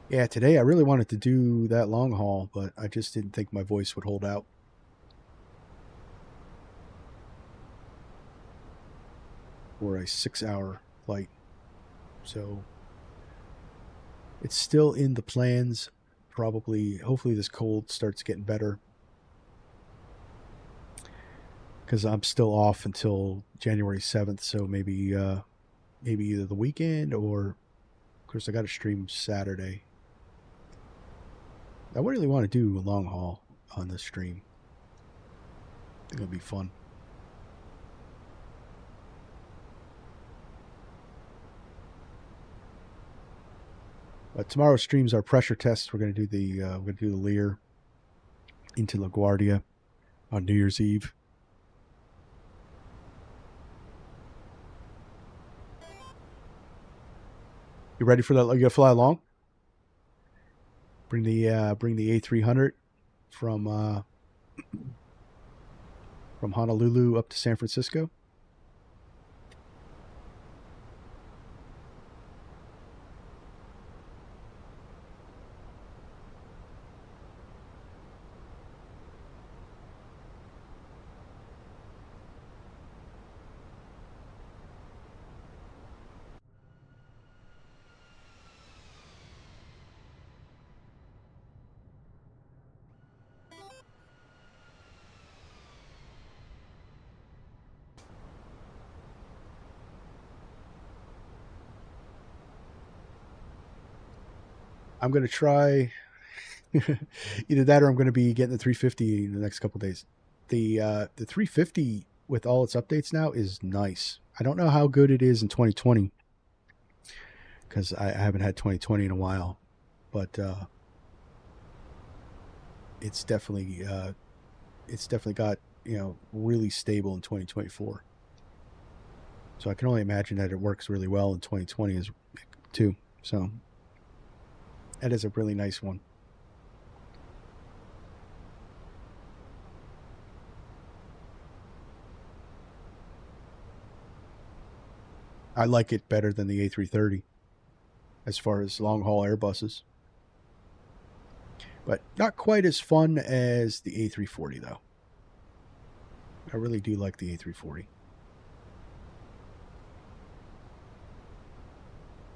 Yeah, today I really wanted to do that long haul, but I just didn't think my voice would hold out. For a 6-hour flight. So it's still in the plans. Probably, hopefully this cold starts getting better. Because I'm still off until January 7th, so maybe either the weekend or, of course, I got to stream Saturday. I really want to do a long haul on this stream. I think it'll be fun. Tomorrow's streams are pressure tests. We're going to do the Lear into LaGuardia on New Year's Eve. You ready for that? You gonna fly along? Bring the A300 from Honolulu up to San Francisco. I'm going to try either that or I'm going to be getting the 350 in the next couple of days. The 350 with all its updates now is nice. I don't know how good it is in 2020 because I haven't had 2020 in a while, but it's definitely got, you know, really stable in 2024. So I can only imagine that it works really well in 2020 as too. So that is a really nice one. I like it better than the A330 as far as long haul Airbuses. But not quite as fun as the A340 though. I really do like the A340.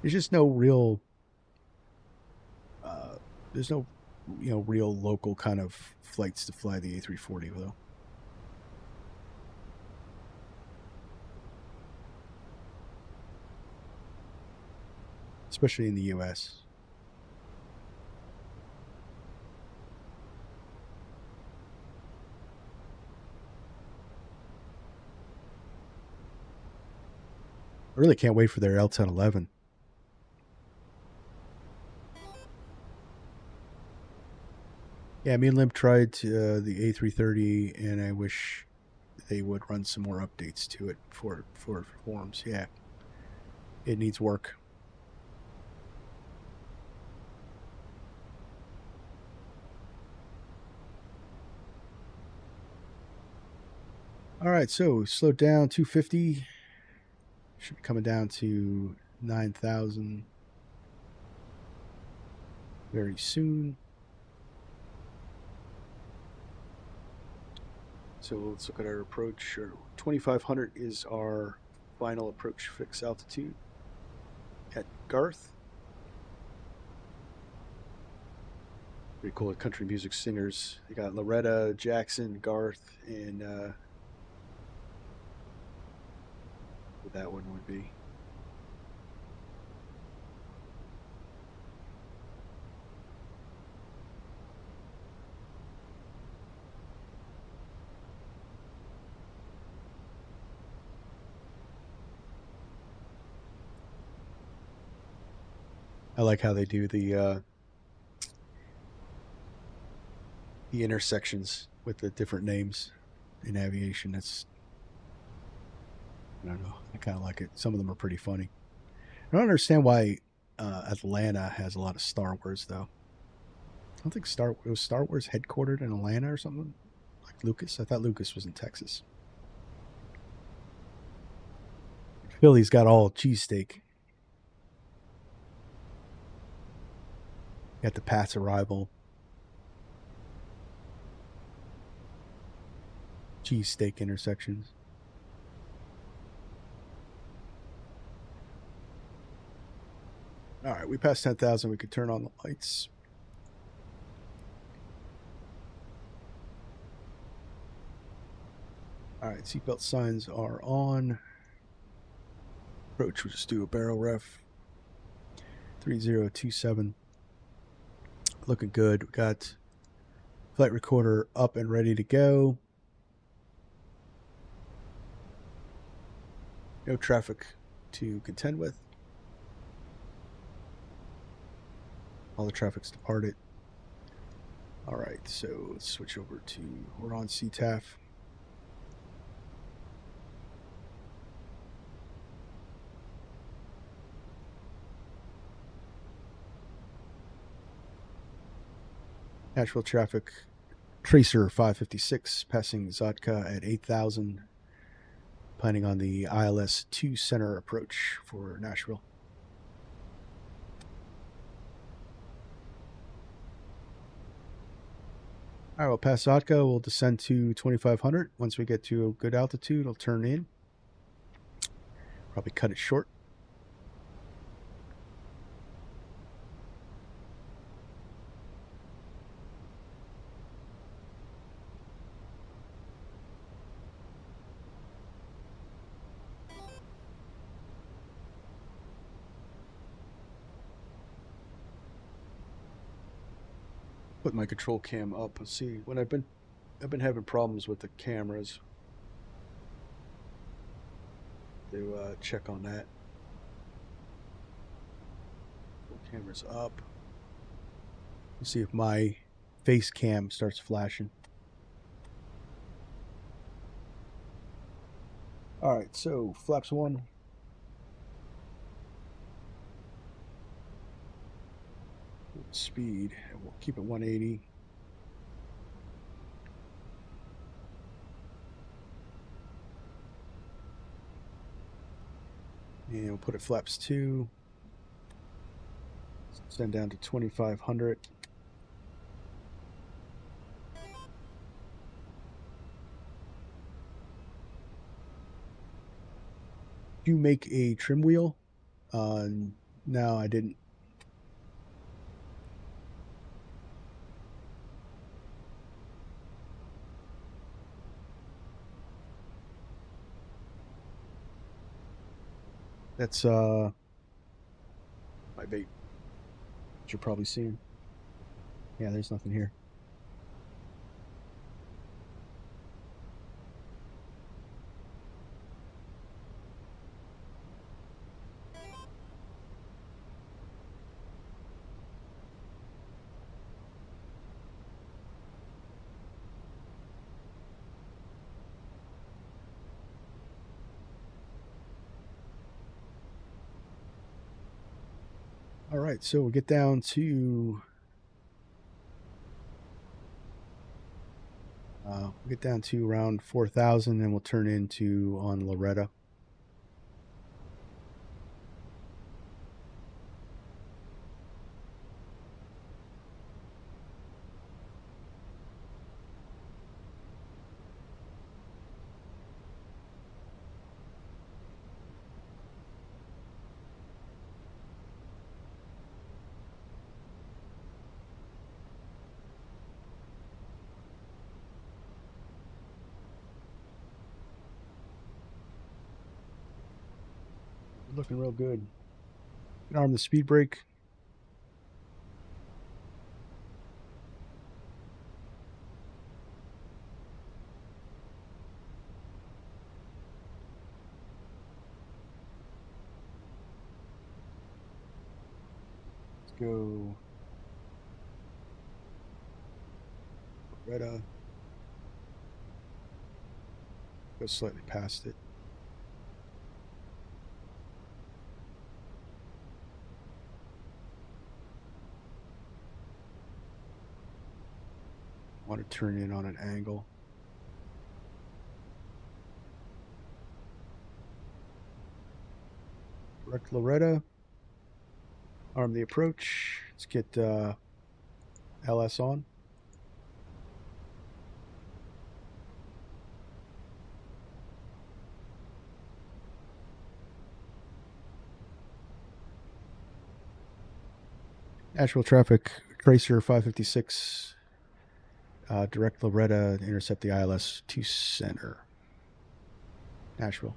There's just no real there's no, you know, real local kind of flights to fly the A340 though. Especially in the US. I really can't wait for their L1011. Yeah, me and Limp tried the A330, and I wish they would run some more updates to it for forums. Yeah, it needs work. All right, so slow down 250. Should be coming down to 9,000 very soon. So let's look at our approach. 2,500 is our final approach fix altitude at Garth. Pretty cool country music singers. They got Loretta, Jackson, Garth, and what that one would be. I like how they do the intersections with the different names in aviation. That's, I don't know, I kind of like it. Some of them are pretty funny. I don't understand why Atlanta has a lot of Star Wars, though. I don't think Star Wars headquartered in Atlanta or something? Like Lucas? I thought Lucas was in Texas. Philly's got all cheesesteak. Got the Pat's Arrival. Cheesesteak intersections. All right, we passed 10,000. We could turn on the lights. All right, seatbelt signs are on. Approach, we'll just do a barrel ref. 3027. Looking good. We got flight recorder up and ready to go. No traffic to contend with. All the traffic's departed. All right, so let's switch over to, we're on CTAF. Nashville traffic, Tracer 556, passing Zotka at 8,000, planning on the ILS 2 center approach for Nashville. All right, we'll pass Zotka. We'll descend to 2,500. Once we get to a good altitude, it'll turn in. Probably cut it short. Put my control cam up. Let's see. When I've been having problems with the cameras. To check on that. Camera's up. Let's see if my face cam starts flashing. All right, so flaps 1. Speed, and we'll keep it 180. And we'll put it flaps 2. Send down to 2,500. Do you make a trim wheel? No, I didn't. That's my bait. Which you're probably seeing. Yeah, there's nothing here. All right, so we'll get down to around 4,000, and we'll turn into on Loretta. Looking real good. Arm the speed brake. Let's go. Beretta. Go slightly past it. Want to turn in on an angle. Direct Loretta. Arm the approach. Let's get LS on. Nashville traffic, Tracer 556. Direct Loretta, intercept the ILS to center. Nashville.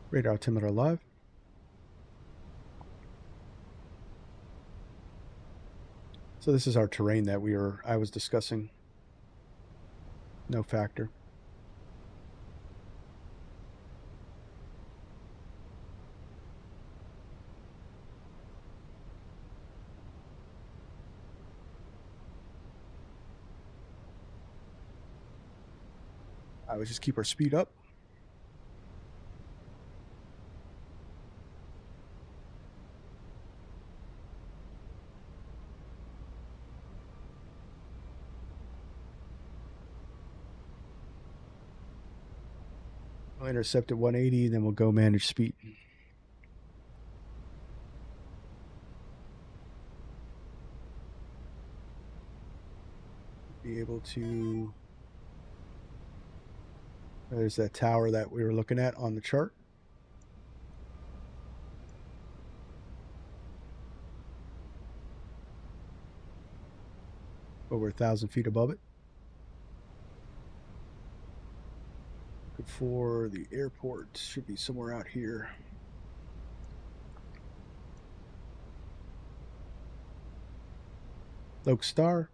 Radar altimeter live. So this is our terrain that I was discussing. No factor. I would just keep our speed up. We'll intercept at 180, then we'll go manage speed. Be able to... There's that tower that we were looking at on the chart. Over 1,000 feet above it. Looking for the airport. Should be somewhere out here. Oak Star.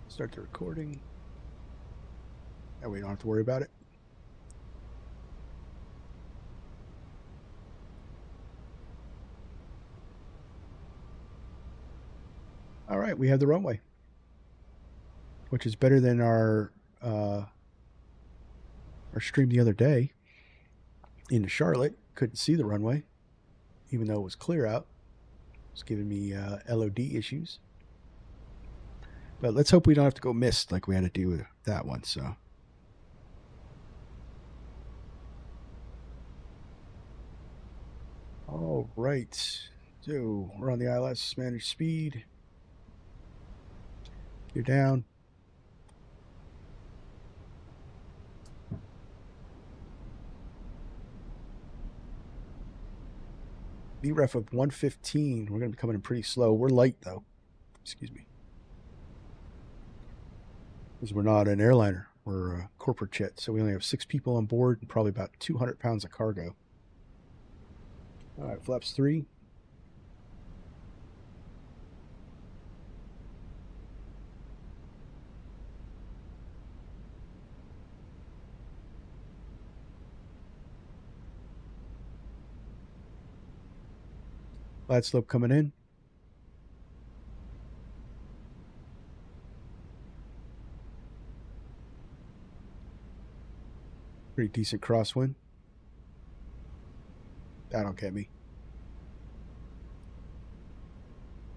Start the recording. That way you don't have to worry about it. All right, we have the runway, which is better than our stream the other day into Charlotte. Couldn't see the runway, even though it was clear out. It's giving me LOD issues. But let's hope we don't have to go mist like we had to do with that one. So, all right. So we're on the ILS, manage speed. You're down. VREF of 115. We're going to be coming in pretty slow. We're light though. Excuse me. Because we're not an airliner, we're a corporate jet, so we only have 6 people on board and probably about 200 pounds of cargo. All right, flaps 3. Glide slope coming in. Pretty decent crosswind. That'll get me.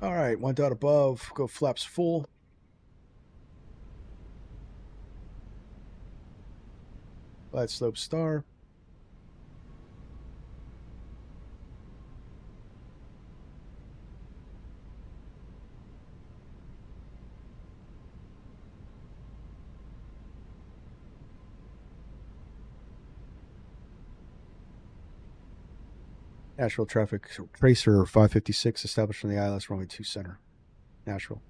All right, 1 dot above. Go flaps full. Glide slope star. Nashville traffic tracer 556 established from the ILS runway 2 center. Nashville.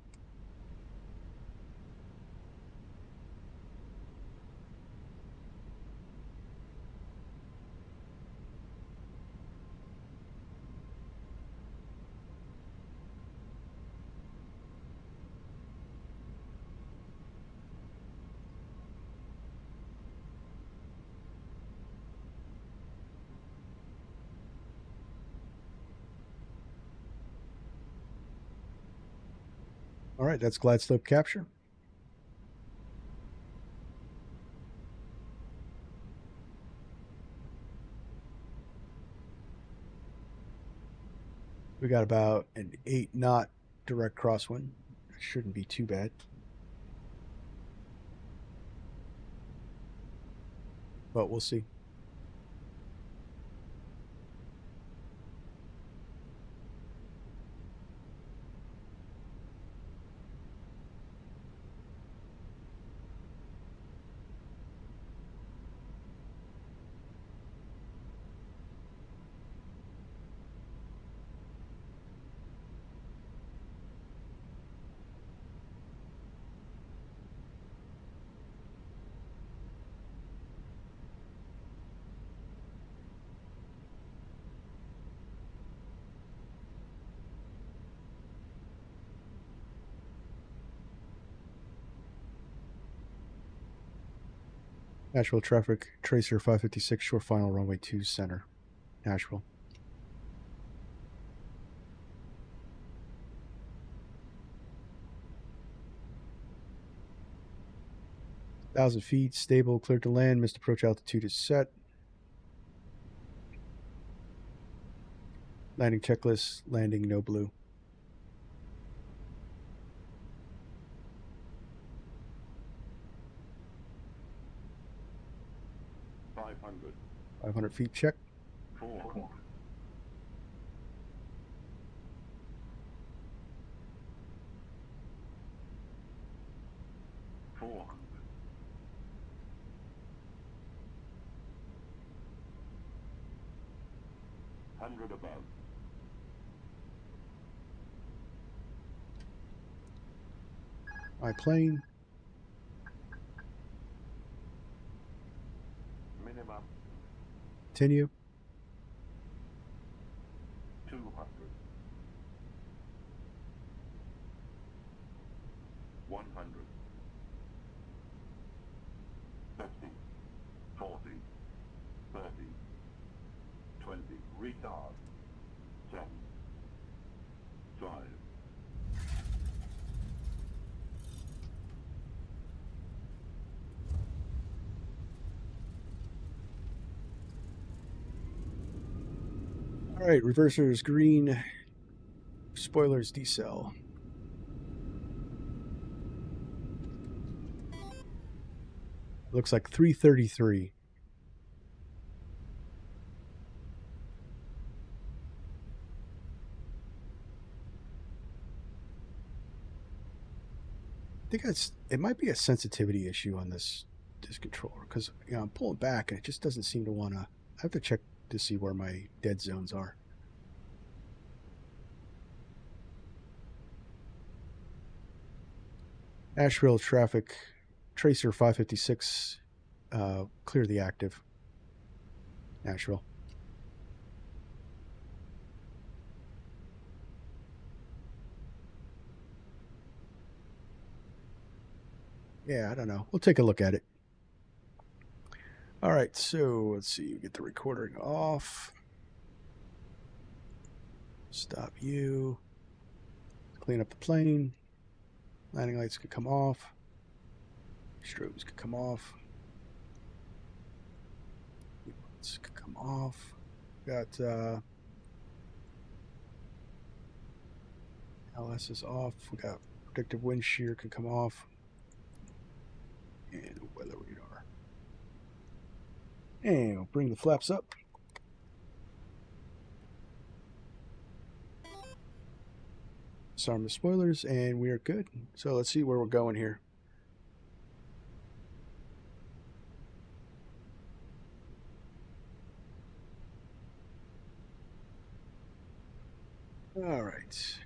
All right, that's glide slope capture. We got about an 8-knot direct crosswind. Shouldn't be too bad. But we'll see. Nashville traffic tracer 556 short final runway 2 center. Nashville. Thousand feet, stable, cleared to land. Missed approach altitude is set. Landing checklist, landing no blue. $500 feet check. 400. 100 above. My plane. Minimum Continue. 200. 100. 50. 40. 30. 20. Retard. 10. 5. All right, reversers green, spoilers decel. Looks like 333. I think it might be a sensitivity issue on this controller because I'm pulling back and it just doesn't seem to want to. I have to check to see where my dead zones are. Nashville traffic tracer 556 clear the active. Nashville. Yeah, I don't know. We'll take a look at it. All right, so let's see. Get the recording off. Stop you. Clean up the plane. Landing lights could come off. Strobes could come off. Lights could come off. Got LS is off. We got predictive wind shear can come off. And weather radar. And we'll bring the flaps up. Disarm the spoilers, and we are good. So let's see where we're going here. All right.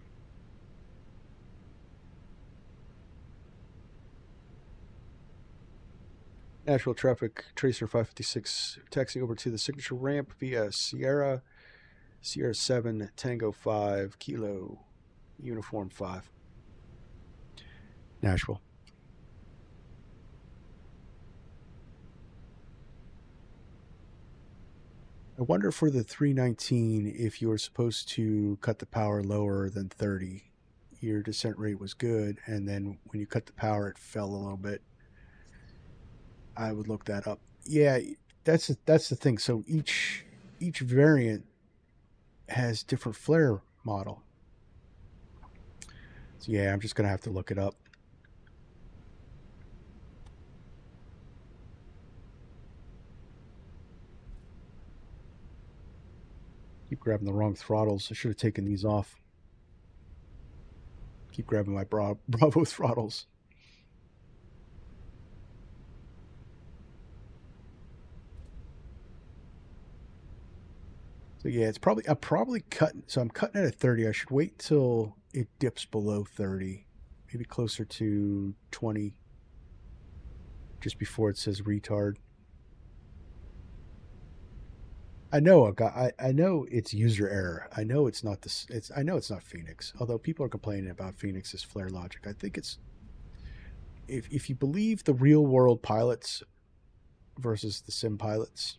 Nashville traffic, Tracer 556, taxi over to the signature ramp via Sierra 7, Tango 5, Kilo, Uniform 5. Nashville. I wonder for the 319 if you were supposed to cut the power lower than 30. Your descent rate was good, and then when you cut the power, it fell a little bit. I would look that up. Yeah, that's the thing. So each variant has different flare model. So yeah, I'm just gonna have to look it up. Keep grabbing the wrong throttles. I should have taken these off. Keep grabbing my Bravo throttles. So yeah, I'm probably cutting. So I'm cutting it at 30. I should wait till it dips below 30, maybe closer to 20, just before it says retard. I know I know it's user error. I know it's not this. I know it's not Fenix. Although people are complaining about Fenix's flare logic, I think it's if you believe the real world pilots versus the sim pilots,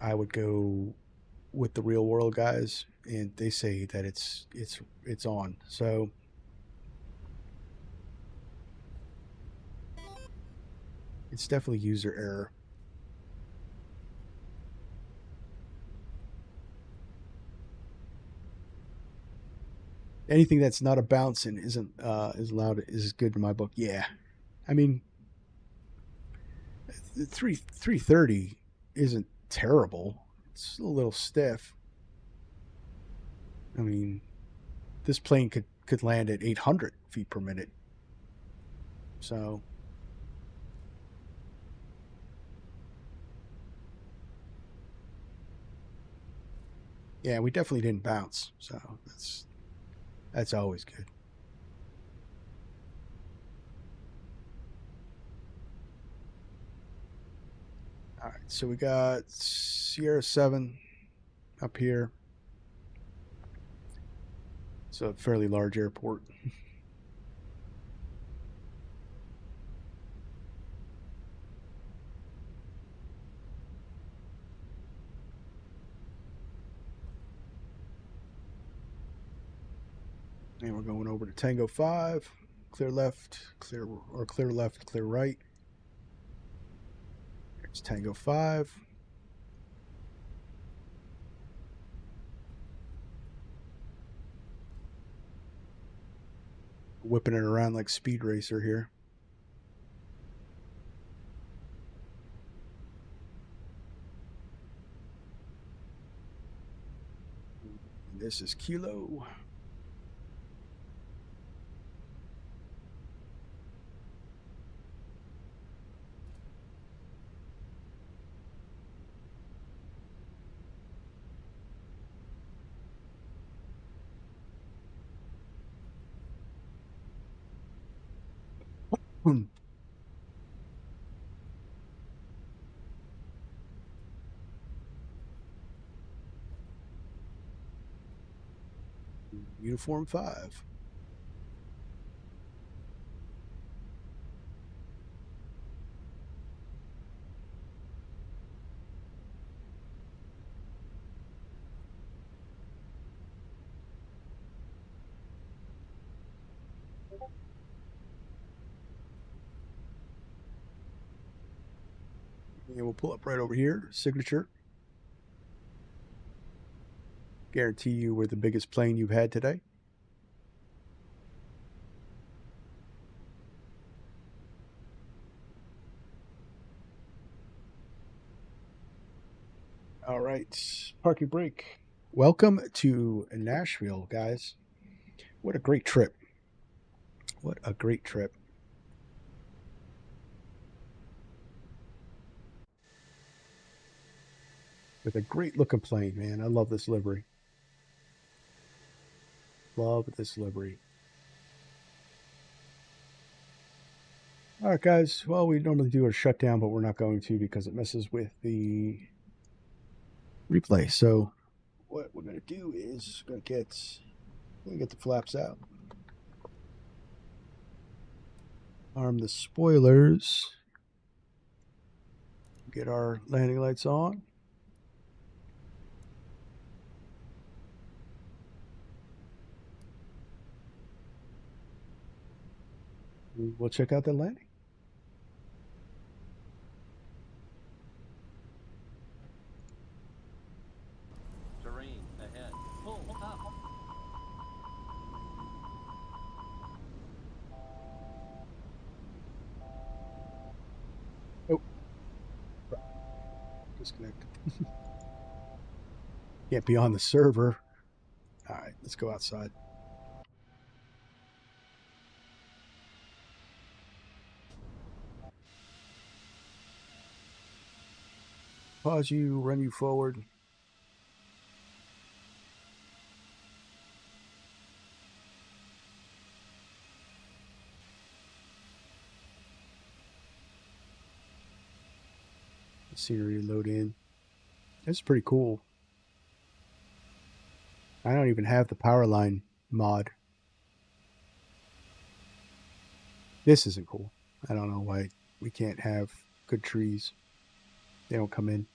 I would go with the real world guys, and they say that it's on. So it's definitely user error. Anything that's not a bouncing isn't is good in my book. Yeah, I mean, the 330 isn't terrible. It's a little stiff. I mean, this plane could land at 800 feet per minute. So yeah, we definitely didn't bounce. So that's always good. All right, so we got Sierra 7 up here. So a fairly large airport. And we're going over to Tango 5. Clear left, clear left, clear right. Here's Tango 5. Whipping it around like Speed Racer here. And this is Kilo. Uniform 5. And we'll pull up right over here, signature. Guarantee you we're the biggest plane you've had today. right, parking brake. Welcome to Nashville, guys. What a great trip. What a great trip. With a great looking plane, man. I love this livery. Love this livery. All right, guys. Well, we normally do a shutdown, but we're not going to because it messes with the replay. So what we're going to do is going to get the flaps out. Arm the spoilers. Get our landing lights on. We'll check out the landing. Terrain ahead. Pull up. Oh. Disconnected. Can't be on the server. All right, let's go outside. Pause you, run you forward. The scenery load in. That's pretty cool. I don't even have the power line mod. This isn't cool. I don't know why we can't have good trees. They don't come in.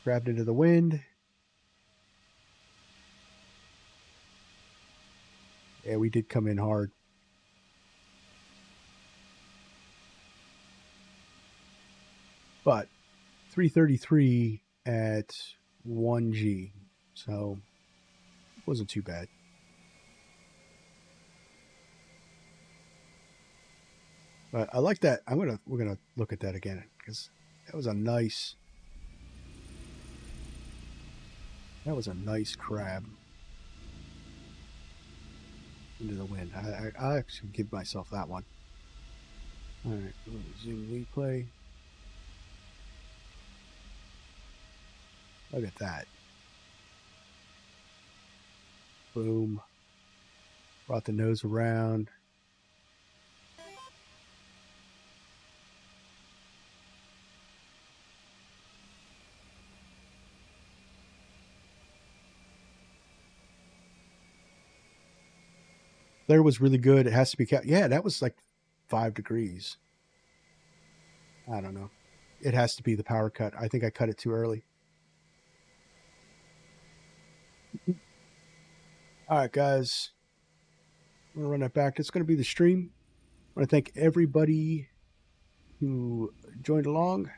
Grabbed into the wind. Yeah, we did come in hard. But 333 at 1G, so it wasn't too bad. But I like that. We're gonna look at that again because that was a nice crab into the wind. I actually give myself that one. All right, zoom replay. Look at that. Boom. Brought the nose around. Flare was really good. It has to be kept. Yeah, that was like 5 degrees. I don't know. It has to be the power cut. I think I cut it too early. All right, guys. I'm going to run that back. It's going to be the stream. I want to thank everybody who joined along.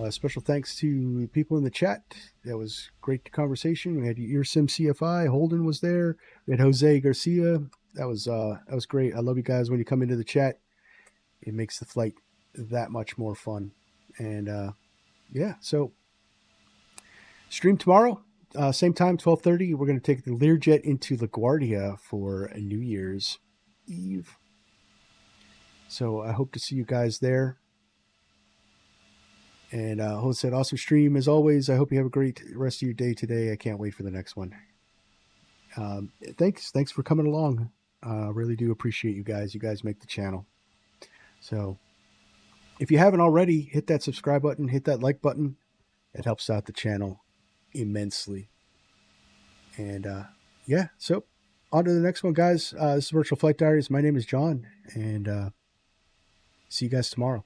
Special thanks to people in the chat. That was great conversation. We had EarSim CFI. Holden was there. We had Jose Garcia. That was great. I love you guys when you come into the chat. It makes the flight that much more fun. And yeah, so stream tomorrow, same time, 12:30. We're going to take the Learjet into LaGuardia for a New Year's Eve. So I hope to see you guys there. And Jose said, awesome stream as always. I hope you have a great rest of your day today. I can't wait for the next one. Thanks for coming along. Really do appreciate you guys. You guys make the channel. So if you haven't already, hit that subscribe button, hit that like button. It helps out the channel immensely. And yeah, so on to the next one, guys. This is Virtual Flight Diaries. My name is John, and see you guys tomorrow.